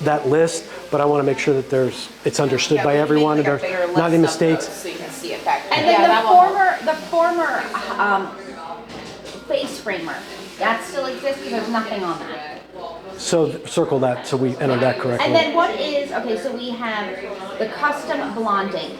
that list, but I want to make sure that it's understood by everyone and there's not any mistakes. So you can see it back. And then Yeah, that one. the former face framer, that still exists because there's nothing on that. So circle that so we enter that correctly. And then what is, okay, so we have the custom blonding,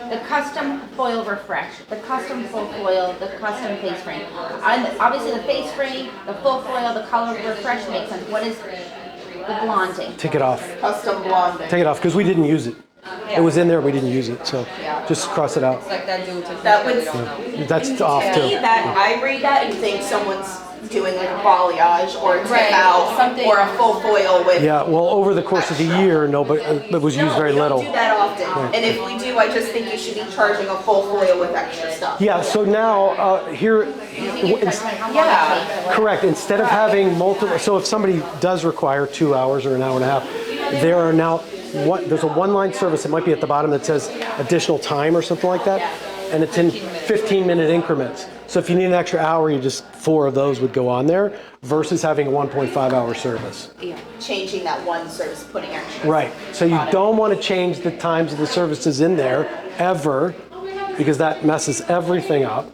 the custom foil refresh, the custom full foil, the custom face frame. And obviously the face frame, the full foil, the color refresh makes sense. What is the blonding? Take it off. Custom blonding. Take it off, because we didn't use it. It was in there, we didn't use it, so just cross it out. It's like that dude took That we would- don't know. That's off To me, too. that I read that and think someone's doing like a balayage or a tip Right, out something- or a full foil with. Yeah, well, over the course of the year, no, but it was used very we little. don't do that often. And if we do, I just think you should be charging a full foil with extra stuff. Yeah, so now here, Yeah. correct, instead of having multiple, so if somebody does require 2 hours or an hour and a half, there are now, there's a one-line service that might be at the bottom that says additional time or something like that, and it's in 15-minute increments. So if you need an extra hour, you just 4 of those would go on there versus having a 1.5-hour service. Changing that one service, putting extra. Right, so you don't want to change the times of the services in there ever, because that messes everything up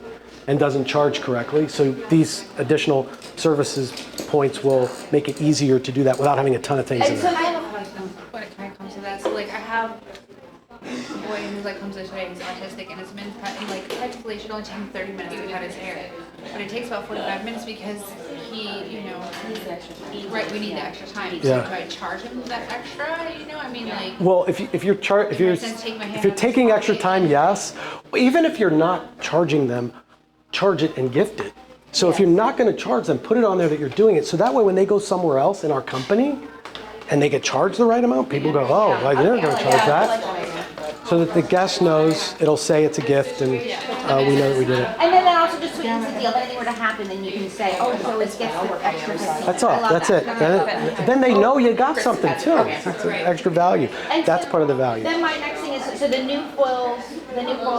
and doesn't charge correctly. So these additional services points will make it easier to do that without having a ton of things in And so there. I have a question when it kind of comes to that. So like I have a boy who's like comes this way, he's autistic and his men's cut, and like technically it should only take him 30 minutes to cut his hair, but it takes about 45 minutes because he, you know, right, we need the extra time. So Yeah. do I charge him that extra? You know, I mean like. Well, if you're sense take my hand if you're off taking the extra spot? time, yes. Even if you're not charging them, charge it and gift it. So if you're not going to charge them, put it on there that you're doing it. So that way, when they go somewhere else in our company, and they get charged the right amount, people go, oh, like they're going to charge that. So that the guest knows, it'll say it's a gift, and we know that we did it. And then that also just sweetens the deal. If anything were to happen, then you can say, oh, so it's gets the extra 15. That's I all. love That's that. it. Then they know you got something too. It's an extra value. And That's so part of the value. Then my next thing is, so the new foils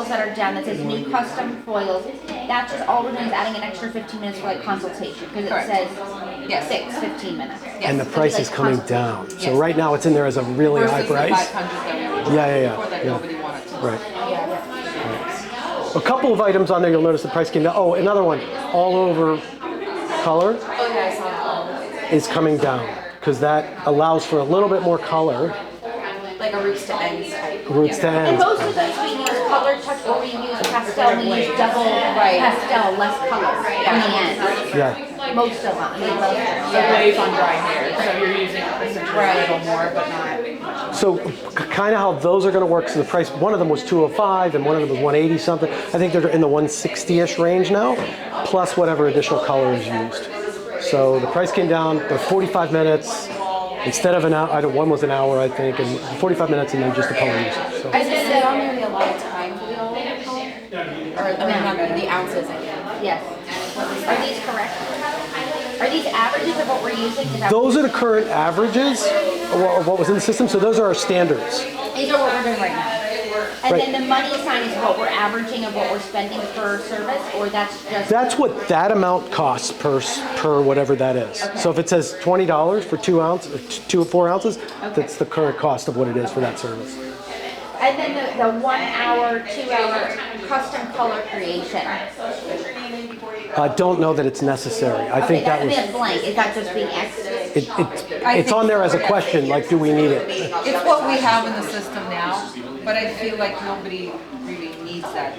that are down, that says new custom foils, that's just all we're doing is adding an extra 15 minutes for like consultation, because it Correct. says 15 minutes. And the price is coming down. So right now it's in there as a really high Versus the price. 500 that we Yeah. before that nobody wanted to. Right. A couple of items on there, you'll notice the price came down. Oh, another one, all over color is coming down, because that allows for a little bit more color, Like a roots to ends type. roots to And ends. most of those we use color touch, or we use pastel, we use double pastel, less color on the end. Yeah. Most of them, I mean, most of them. So wave on dry hair, so you're using essentially a little more, but not. So kind of how those are going to work. So the price, one of them was 205 and one of them was 180 something. I think they're in the 160-ish range now, plus whatever additional color is used. So the price came down. They're 45 minutes instead of an hour. One was an hour, I think, and 45 minutes, and then just the color usage. So. I was gonna say, I don't really a lot of time for the all over color. Or, I mean, not the ounces, I mean. Yes. Are these correct? Are these averages of what we're using? Is that- Those are the current averages of what was in the system. So those are our standards. These are what we're doing right now. And Right. then the money sign is what we're averaging of what we're spending per service, or that's just? That's what that amount costs per whatever that is. So if it says $20 for 2 ounces, 4 ounces, that's the current cost of what it is for that service. And then the 1 hour, 2 hour custom color creation. I don't know that it's necessary. I think that was, That's blank, is that just being X? it's on there as a question, like, do we need it? It's what we have in the system now, but I feel like nobody really needs that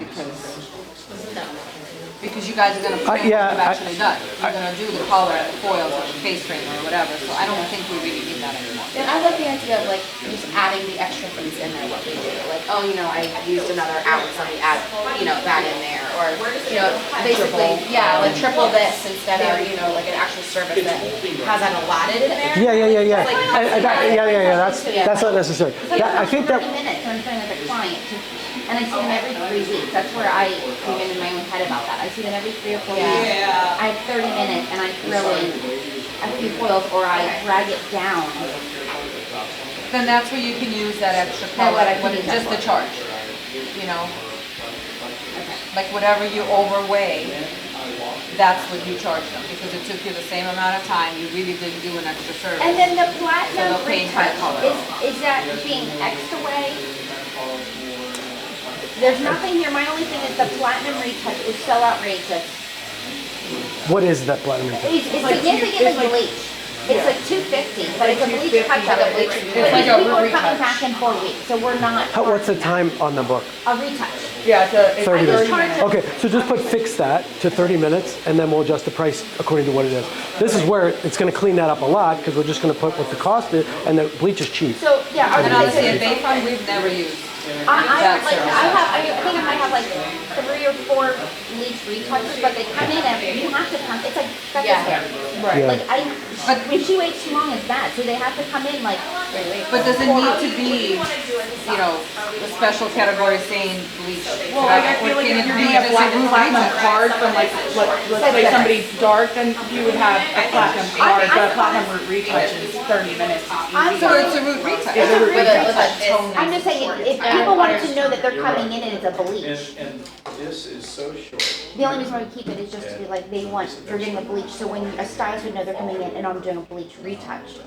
because you guys are gonna plan what yeah, you've actually done. You're gonna do the color, the foils, or the face frame, or whatever, so I don't think we really need that anymore. And I love the idea of like just adding the extra things in there, what we do. Like, oh, you know, I used another ounce, let me add, you know, that in there. Or, you know, basically, yeah, like triple this instead of, you know, like an actual service that has that allotted in there. Yeah. Like, That's not necessary. I think 30 that, minutes, I'm saying with a client, and I see them every 3 weeks. That's where I came in my own head about that. I see them every 3 or 4 weeks. I have 30 minutes and I throw in a few foils or I drag it down. Then that's where you can use that extra That's color, what I can use just that the for. charge, you know? Like whatever you overweigh, that's what you charge them, because it took you the same amount of time, you really didn't do an extra service. And then the So platinum they're paying for the color. retouch, is that being X'd away? There's nothing here, my only thing is the platinum retouch is so outrageous. what is that platinum? It's significantly bleached. It's like $250, but it's a bleach touch of it. But these like a people are coming retouch. back in 4 weeks, so we're not. What's the time on the book? A retouch. Yeah, it's 30 just minutes. charge it. Okay, so just put fix that to 30 minutes and then we'll adjust the price according to what it is. This is where it's gonna clean that up a lot because we're just gonna put what the cost is and the bleach is cheap. So, yeah, are And they honestly, a gonna- day fund we've never used. I think I might have like 3 or 4 bleach retouches, but they come in and you have to come, it's like, that's Yeah. hair. right. Like, if she waits too long, it's bad, so they have to come in like. But does it need to be, you know, a special category saying bleach? Well, like, I feel like if you're doing a platinum card from like, let's say somebody's dark, then you would have a platinum card, but a platinum root retouch is 30 minutes. I'm So sorry. it's a root retouch. It's a root With a retouch. tone. I'm just saying, if people wanted to know that they're coming in and it's a bleach, And this is so short. the only reason why we keep it is just to be like, they want, you're doing a bleach, so when a stylist would know they're coming in and I'm doing a bleach retouch,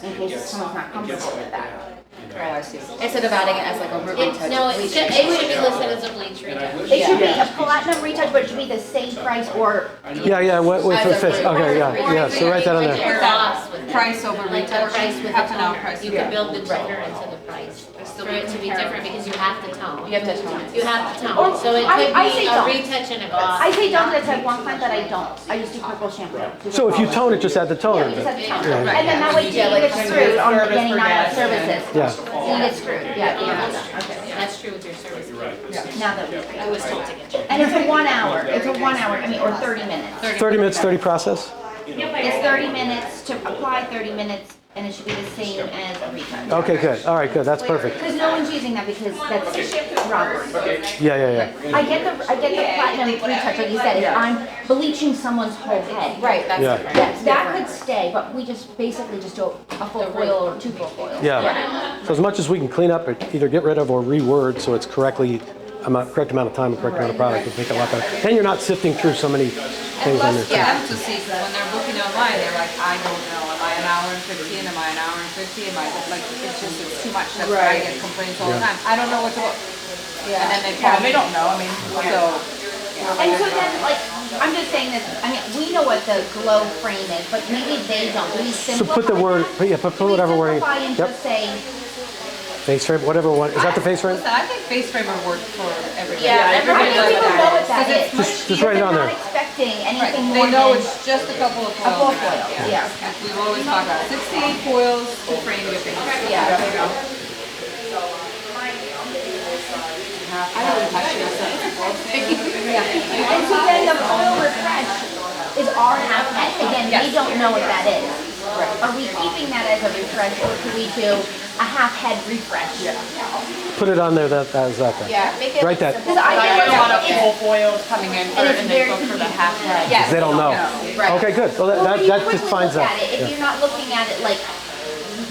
in case someone's not comfortable with that. Oh, I see. Instead of adding it as like a root retouch. No, it should be listed as a bleach retouch. It should be a platinum retouch, but it should be the same price or, Yeah, what's the fix? Okay, yeah, so write that on there. Your loss with that. Price over Like the retouch, price with half the an hour tone. price. You could build the toner into the price for it to be different because you have to tone. You have to tone. You have to Or- tone. So it I could say be a don't. retouch and a gloss. I say don't, that's like one client that I don't, I just do purple shampoo. So if you tone it, just add the Yeah, toner. you just have to tone. Yeah. And then that way you Yeah, like, get screwed on service getting for not enough gas. services. Yeah. You get screwed, yeah, okay. That's true with your service. Now that, I was told to get you. and it's a 1 hour, it's a 1 hour, I mean, or 30 minutes. 30 minutes, 30 process? It's 30 minutes to apply, 30 minutes, and it should be the same as a retouch. Okay, good. All right, good. That's perfect. Because no one's using that because that's robbery. Yeah. I get the platinum retouch, like you said, if I'm bleaching someone's whole head. Right, that's Yeah. different. Yes, that could stay, but we just basically just do a full foil or 2 full foils. Yeah. So as much as we can clean up, or either get rid of or reword so it's correct amount of time and correct amount of product, it'll make it a lot better. Then you're not sifting through so many And things on less for there. them to see, because when they're booking online, they're like, I don't know, am I an hour and 15, am I an hour and 50, am I, like, it's too much, that's why I Right. get complaints all the time, I don't know what to book. Yeah. And then they Yeah, call they me, don't know, I mean, so, And so then, like, I'm just saying this, I mean, we know what the glow frame is, but maybe they don't. Do we So simplify? put the word, put whatever wording. Do we simplify and Yep. just say, Face frame, whatever one. Is that the face frame? listen, I think face frame would work for everybody. Yeah, I everybody think does people know what that. that is. Just write it on They're there. not expecting Right, anything they more know than it's just a couple of a full foils. foil, yeah. We've always talked about 68 foils to frame your face. Yeah. You know? I don't touch yourself. And so then the foil refresh is our half head. Again, we don't know what that is. Are we keeping that as a refresh or could we do a half head refresh? Put it on there, that is that thing. Yeah, make it. Write that. Because I I think get a lot of it's, full foils coming in for, and it's and they very book for the confusing. half head. Yes. They don't know. Right. Okay, good. Well, well, when that you just quickly finds look that. at it, if Yeah. you're not looking at it like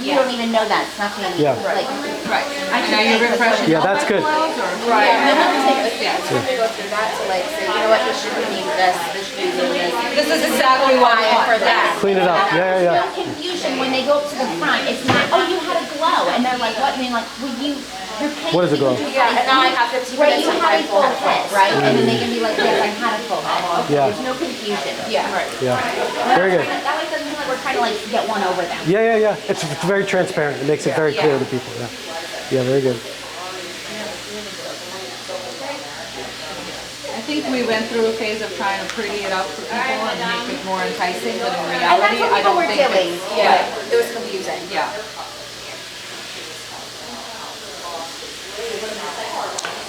you don't even know that, it's nothing, Yeah. like, Right. I And should are you think refreshing? Yeah, that's good. Right. And then I'm saying, like, it's fun to go through that to like say, you know what, this should be named this should be named this. This is exactly what I want. For that. Clean it up. Yeah, yeah, no confusion when they go up to the front, it's not, oh, you had a glow, and they're like, what, I mean, like, well, you're paying. What is a glow? Yeah, and now I have 15 Right, minutes you of had my a full head, right, and then they Mm. can be like, yes, I had a full head, okay, Yeah. there's no confusion. Yeah. Right. Yeah. Very good. That way it doesn't seem like we're trying to like get one over them. Yeah, yeah, yeah. It's very transparent. It makes it very clear to people. Yeah. Yeah, very good. I think we went through a phase of trying to pretty it up for people and make it more enticing, but in And that's reality, what I people don't were think doing. it's. Yeah. It was confusing. Yeah.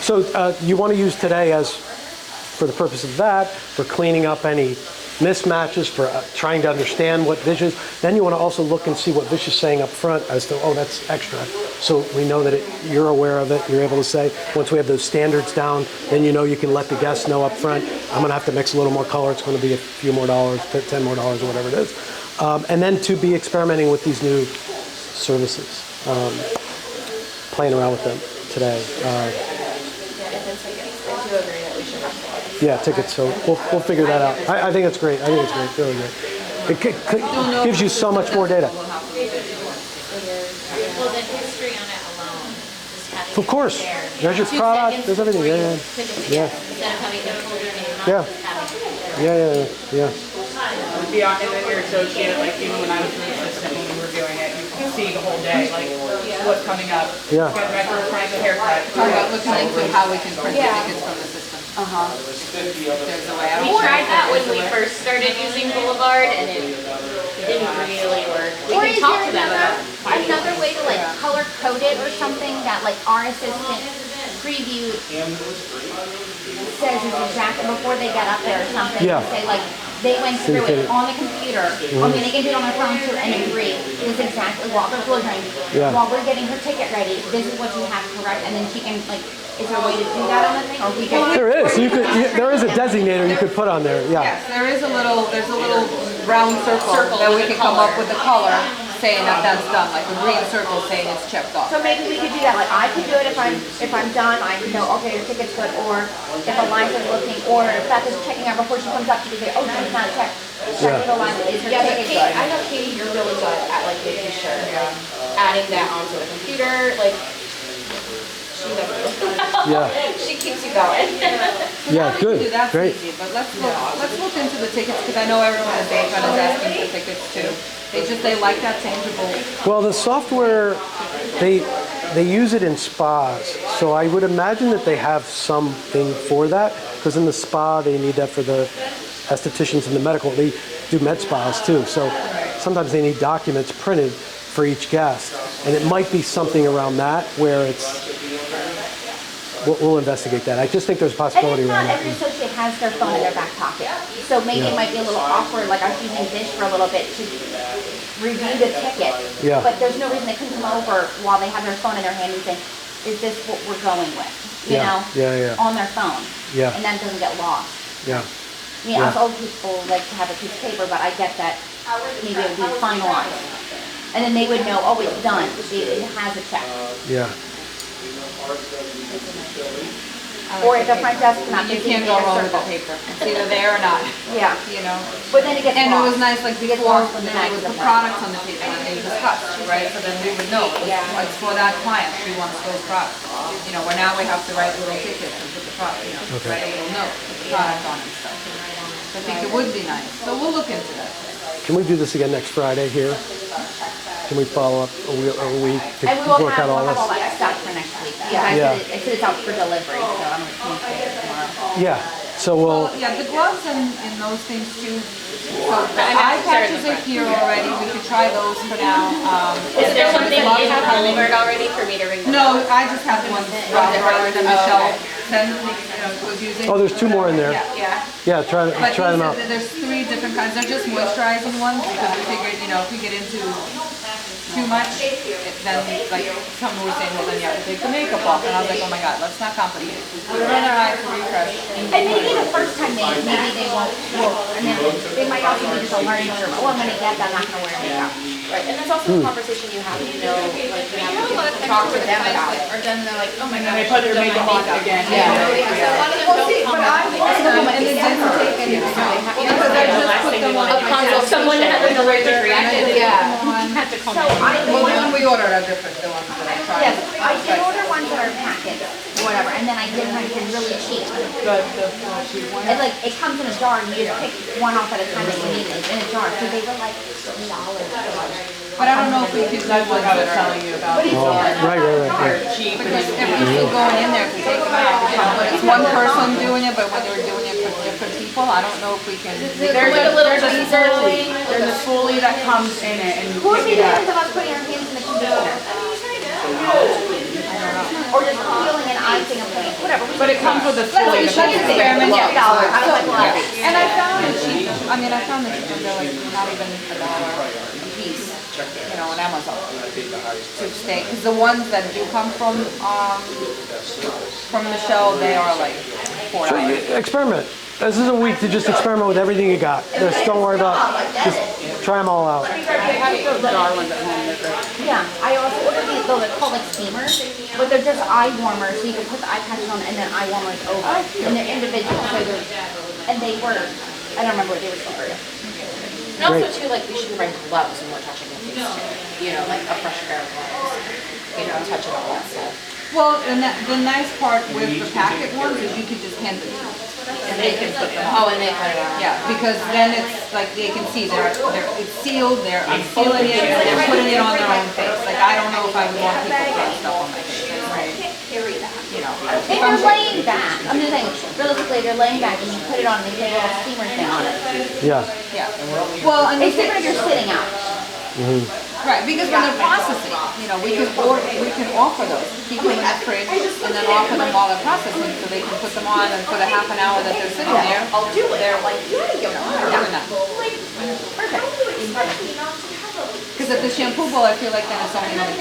So you want to use today as, for the purpose of that, for cleaning up any mismatches, for trying to understand what Vish is. Then you want to also look and see what Vish is saying up front as to, oh, that's extra. So we know that you're aware of it. You're able to say, once we have those standards down, then you know you can let the guests know up front, I'm going to have to mix a little more color. It's going to be a few more dollars, $10 more or whatever it is. And then to be experimenting with these new services, playing around with them today. I do agree that we should have to. Yeah, tickets. So we'll figure that out. I think it's great. I think it's great. Really great. It gives you so much more data. Well, the history on it alone, just having. Of course. it there. There's your 2 product. seconds There's everything. before Yeah, you yeah. pick a Yeah. ticket, instead of having to pull your name up, Yeah. just having it. Yeah. Beyond, and then your associate, like even when I was an assistant when we were doing it, you could see the whole day, like what's coming up. Yeah. When I first went to haircut. Talk about looking into how we can print the tickets from the system. There's a way. I We don't tried know that if when there's a we way. first started using Boulevard, and it didn't really work. We Or could is talk there to them about finding another way to like color code it or something that like our assistant preview says is exactly before they get up there or something? Yeah. To say like they went So you through it can- on the computer. I mean, they can do it on their phone too and agree. This is exactly while they're delivering. Yeah. While we're getting her ticket ready, this is what you have correct, and then she can like. Is there a way to do that on the thing, or we can? There is. There is a designator you could put on there. Yeah. Yes, there's a little round circle that we can come up with the color saying that that's done, like a green circle saying it's checked off. So maybe we could do that, like I could do it if I'm done, I know, okay, your ticket's good, or if Eliza's looking, or if Beth is checking out before she comes up, she can say, oh, she's not checked. Check with Eliza, is her Yeah, but ticket Kate, good? I know Katie, you're really good at like making sure, adding that onto the computer, like, she doesn't. Yeah. She keeps you going. Yeah. Do Good. that's Great. easy, but let's look into the tickets because I know everyone at Bayfront is asking for tickets too. They like that tangible. Well, the software, they use it in spas, so I would imagine that they have something for that. Because in the spa, they need that for the estheticians and the medical. They do med spas too, so sometimes they need documents printed for each guest, and it might be something around that where it's. We'll investigate that. I just think there's a And possibility if around not, that. every associate has their phone in their back pocket. So maybe it might be a little awkward, like I was using Dish for a little bit to review the ticket. Yeah. But there's no reason they couldn't come over while they have their phone in their hand and say, is this what we're going with? You Yeah. know? Yeah. On their phone. Yeah. And then it doesn't get lost. Yeah. I mean, us old people like to have a piece of paper, but I get that maybe it would be finalized. And then they would know, oh, it's done. It has a check. Yeah. Or if the front desk cannot You be can't in go a wrong with the circle. paper. It's either there or not. Yeah. You know. But then it gets And lost. it was nice, like It gets before, lost when the there bag was is the apart. products on the paper and they discussed, right? So then we would know, it's for that client, she wants those products. You know, where now we have to write little tickets and put the product, you know, write a little note, put the product on and stuff. So I think it would be nice. So we'll look into that. Can we do this again next Friday here? Can we follow up a week to And we will work have, out all we'll have all this? that stuff for next week. Yeah. I said it's out for delivery, so I'm going to it tomorrow. Yeah. So we'll. Well, yeah, the gloves and those things too. So the I'm eye actually patches starting are here already. We could try those for now. Is there something the gloves you have are coming. delivered already for me to ring? No, I just have one Robert and Michelle was using. Oh, there's 2 more in there. Yeah. Yeah. Try But them these out. are- there's 3 different kinds. They're just moisturizing ones because we figured, you know, if we get into too much, then like someone was saying, well, then you have to take the makeup off. And I was like, oh my God, let's not complicate it. Put it on our eyes to refresh. And maybe the first time maybe they won't, and then they might also need to learn, oh, I'm going to get that, I'm not going to wear makeup. Right, and that's also a conversation you have, like, you have to talk to them about it. Or then they're like, oh my And god. they put their makeup on again. Yeah. So a lot of them don't come out. And it didn't take any time. Because I just put them on. Someone had an allergic reaction. Yeah. Had to come So in. Well, the I, one we ordered are different, the ones that I tried. yes, I did order ones that are packets, or whatever, and then I did one that's really cheap. The cheap one. It's like, it comes in a jar, and you just pick one off at a time that you need, in a jar, so they were like $3. But I don't know if we could do That's ones what I was that are. telling you about. Right. They're cheap. Because if people going in there to take them out, but it's one person doing it, but when they're doing it for different people, I don't know if we can. There's a spoolie that comes in it and you Who's pick the it up. difference of us putting our hands in the conditioner? Or just peeling an icing and putting, whatever. But it comes with a spoolie. Let's experiment. $12. I was like, well, And I found it cheap. I mean, I found it cheap. They're like not even $1 a piece, you know, on Amazon. To stay, because the ones that do come from Michelle, they are like $4. Experiment. This is a week to just experiment with everything you got. Just don't worry about, just try them all out. yeah, I also ordered these, those are called like steamers, but they're just eye warmers, so you can put the eye patches on and then eye warmers over. And they're individual, so they're, and they were, I don't remember what they were for. And also too, like, we should be wearing gloves when we're touching the face too. You know, like a fresh pair of gloves. You know, touching all that stuff. Well, and the nice part with the packet ones is you could just hand it to them. And they can put them on. Oh, and they cut it out. Yeah, because then it's like they can see it's sealed, they're unsealing it, and they're putting it on their own face. Like, I don't know if I would want people putting stuff on my face. You know. If you're laying back, I'm just saying, realistically, if you're laying back and you put it on and you put a little steamer thing on it. Yeah. Yeah. Well, and It's different if you're sitting out. right, because when they're processing, you know, we can offer those, keep them in the fridge, and then offer them while they're processing, so they can put them on, and for the half an hour that they're sitting there, they're like, doing that. Because at the shampoo bowl, I feel like then it's only 5 minutes.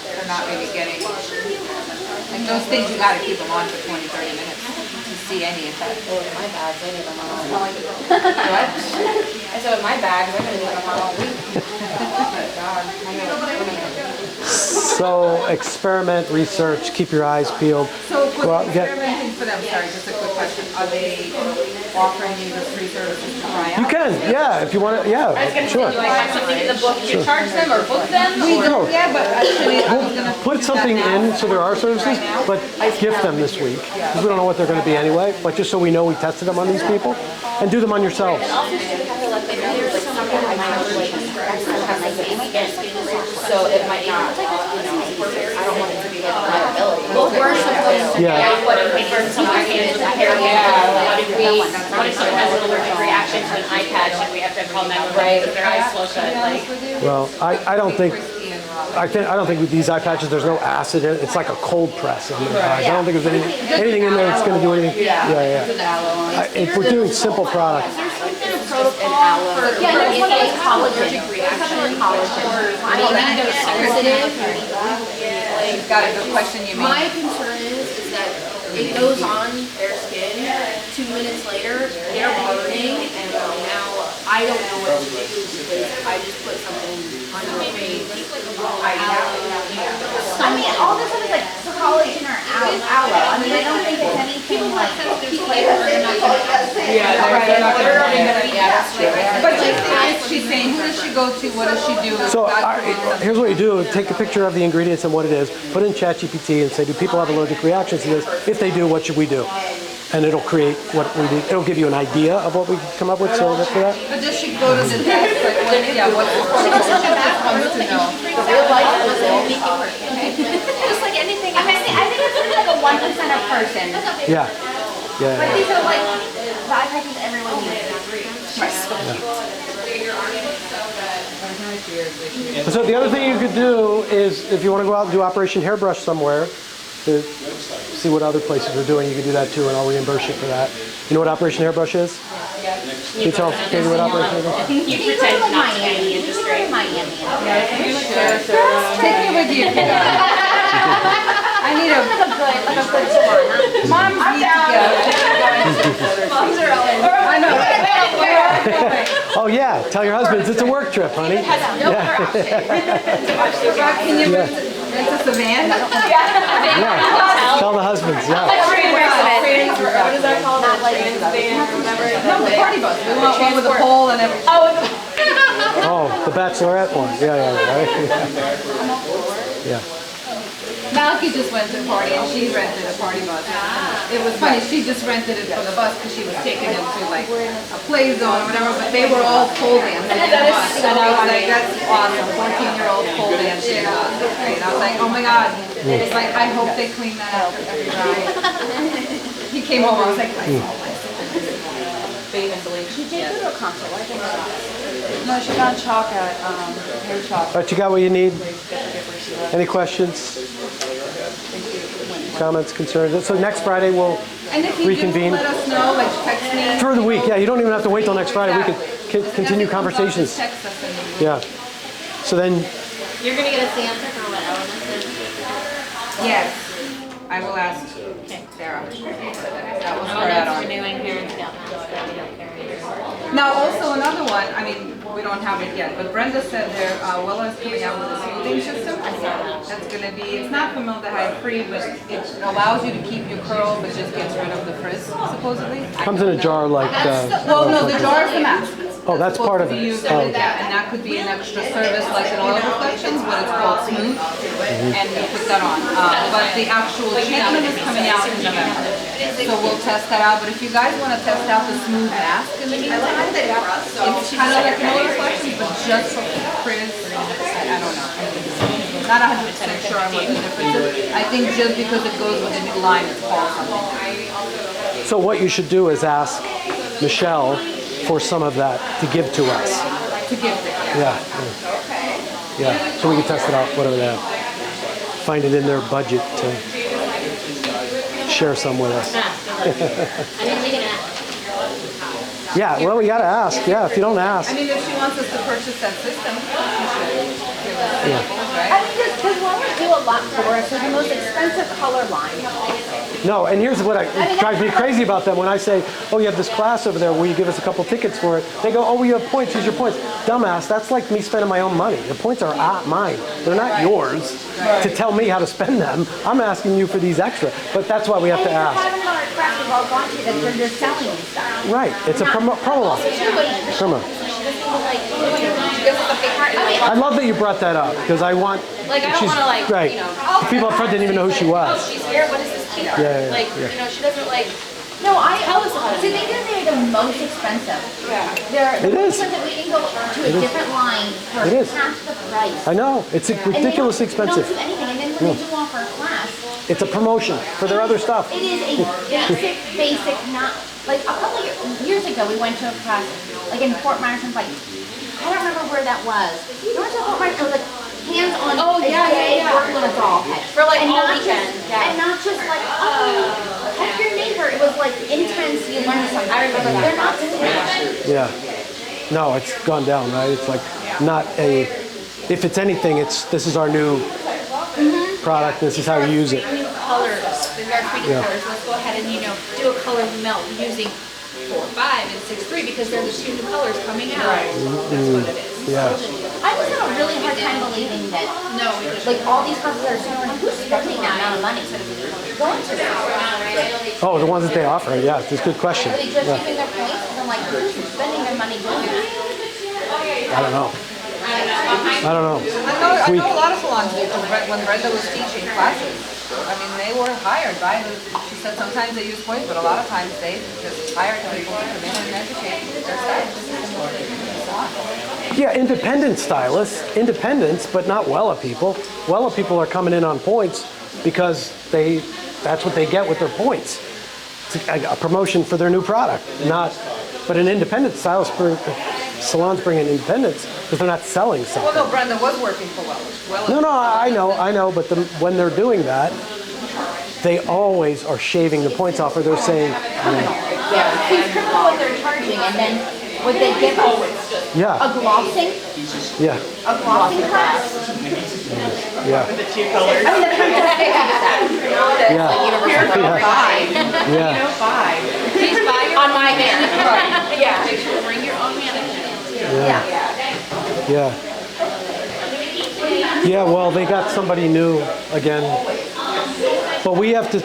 They're not really getting, like those things, you gotta keep them on for 20, 30 minutes to see any effect. Oh, my bags, I need them on all week. What? I said with my bags, I'm gonna need them on all week. So experiment, research, keep your eyes peeled. So for Go out and get, experimenting for them, sorry, just a quick question, are they offering you the free services to try out? you can, yeah, if you want to, yeah, sure. Do I have something in the book to charge them or book them? We or- don't, yeah, but actually, I was gonna. Put do something that now. in so there are services, but gift them this week. Because we don't know what they're going to be anyway, but just so we know we tested them on these people. And do them on yourselves. Also, you have to let them know there's something I might have like so it might not, you know, I don't want it to be like a liability. Well, we're supposed to, Yeah. what if we burn some of our hands with hair? What if someone has an allergic reaction to an eye patch and we have to call 911 because their eyes slow shut, like. Well, I don't think, I don't think with these eye patches, there's no acid in it. It's like a cold press on their eyes. I don't think there's anything in there that's going to do anything. Yeah. If we're doing simple products, Yeah, there's one that's collagen. I mean, that is sensitive. You've got a good question, you mean? My concern is that it goes on their skin, 2 minutes later, they're burning, and now I don't know what to do because I just put something on your face. I mean, all this stuff is like collagen or aloe. I mean, I don't think it's anything like. But she's saying, who does she go to, what does she do? so here's what you do. Take a picture of the ingredients and what it is. Put in ChatGPT and say, do people have allergic reactions to this? If they do, what should we do? And it'll create what we need. It'll give you an idea of what we can come up with. So for that. But does she go to the desk, like, yeah, what comes to know? Just like anything I mean, I think it's like a 1% of person. Yeah. But these are like the eye patches everyone needs. So the other thing you could do is, if you want to go out and do Operation Hairbrush somewhere, to see what other places are doing, you can do that too, and I'll reimburse you for that. You know what Operation Hairbrush is? Can you tell Katie what Operation Hairbrush is? You pretend not to be in the industry. Miami. Take me with you. I need Like a good salon. Moms need to go. Moms are all in. I know. Oh yeah, tell your husbands it's a work trip, honey. Can you rent us a van? Yeah, tell the husbands. Yeah. What is that called? Not like trans van or whatever. No, the party bus. We want one with a pole and everything. Oh, the bachelorette one. Yeah, right. Yeah. Malky just went to a party and she rented a party bus. It was funny, she just rented it for the bus because she was taking them to like a play zone or whatever, but they were all pole dancing in the bus. And I was like, that's awesome, 14-year-old pole dancing. And I was like, oh my God. It's like, I hope they clean that up for every ride. He came over, I was like, I saw She did go to a concert. Why did No, she found chalk at hair chalk. All right, you got what you need? Any questions? Comments, concerns? So next Friday we'll And if you reconvene. do, let us know, like text me. Through the week, yeah, you don't even have to wait till next Friday. We can continue conversations. Text us and Yeah. So then, You're gonna get us the answer for what elements is. yes, I will ask Sarah. That was her add-on. Renewing parents don't know that we don't carry. Now, also another one, I mean, we don't have it yet, but Brenda said they're, Willa's coming out with a smoothing system. That's gonna be, it's not formaldehyde free, but it allows you to keep your curl, but just gets rid of the frizz, supposedly. comes in a jar like, Well, no, the jar is the mask. oh, that's part of Supposed to be it. used Oh, every day, and that could be an extra service like an oil reflections, but it's called Smooth, and you put that on. But the actual treatment is coming out in November, so we'll test that out. But if you guys want to test out the Smooth mask in the meantime, it's kind of like an oil reflections, but just for frizz. I don't know. Not 100% sure on what the difference is. I think just because it goes with a new line, it's called something. So what you should do is ask Michelle for some of that to give to us. To give it. Yeah. Yeah, so we can test it out, whatever they have. Find it in their budget to share some with us. I didn't take an app. Yeah, well, we gotta ask. Yeah, if you don't ask. I mean, if she wants us to purchase that system, she should give us Yeah. samples, I right? mean, does Walmart do a lot for us? They're the most expensive color line. No, and here's what it drives me crazy about them. When I say, oh, you have this class over there, will you give us a couple tickets for it? They go, oh, well, you have points, here's your points. Dumbass, that's like me spending my own money. The points are mine. They're not yours to tell me how to spend them. I'm asking you for these extra. But that's why we have to And ask. $5 class we've all gone to that they're just selling and stuff. Right, it's a promo. Promo. I love that you brought that up because I want. Like, I don't wanna, like, right. you know, The people up front didn't even know who she was. Oh, she's here, what is this key? Yeah, Like, yeah. you know, she doesn't like, No, see, they think they're the most expensive. They're the It most is. expensive. We can go to a different line for It is. half the price. I know it's And they ridiculously don't expensive. do anything, and then when they do offer a class, It's a promotion for their other stuff. it is a basic, not, like a couple years ago, we went to a class, like in Fort Myers, like, I don't remember where that was. We went to Fort Myers, it was like hands-on. Oh, yeah, yeah, yeah. Work with a doll head. For, like, And all not just- weekend, yeah. And not just like, oh, help your neighbor. It was like intense, you learn something. I remember that. They're not serious. Yeah. No, it's gone down, right? It's like not a. If it's anything, this is our new product. This is how you use it. New colors, these are 3D Yeah. colors. Let's go ahead and, do a color melt using 4-5 and 6-3 because they're the two new colors coming out. That's what it is. Yeah. I just have a really hard time believing that, No, we just. like, all these classes are so, like, who's spending that amount of money going to this? Oh, the ones that they offer. Yeah, it's a good question. Are they just Yeah. giving their points? And I'm like, who's spending their money doing that? I don't know. I don't know. I know a lot of salons do, because when Brenda was teaching classes, I mean, they were hired by, she said sometimes they use points, but a lot of times they just hire people to come in and educate their staff. Yeah, independent stylists, independents, but not Wella people. Wella people are coming in on points because that's what they get with their points. It's a promotion for their new product, but an independent stylist, salons bring in independents because they're not selling Well, something. no, Brenda was working for Wells. No, I know, but when they're doing that, they always are shaving the points off, or they're saying, Yeah, it's triple what they're charging, and then what they give us Yeah, glossing yeah, class. yeah, The two colors. I mean, the fantastic that. yeah, yeah, Five. Please buy your On my hair. Yeah. Make sure to bring your own mannequin. yeah. Yeah, well, they got somebody new again. But we have to,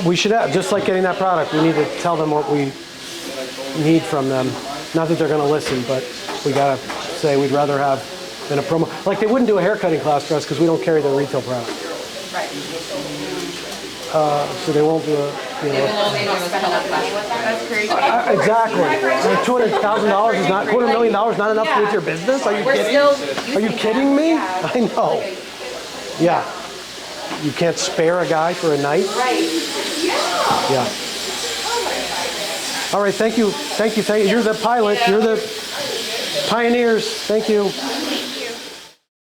we should have, just like getting that product, we need to tell them what we need from them. Not that they're gonna listen, but we gotta say we'd rather have in a promo. Like they wouldn't do a haircutting class for us because we don't carry their retail product. Right. So they won't do a, you know. That's crazy. Exactly. Like $200,000 is not, $250,000 not enough to with your business? Are you kidding? Are you kidding me? I know. Yeah. You can't spare a guy for a night? Right. Yeah. All right, thank you. Thank you. You're the pilot. You're the pioneers. Thank you.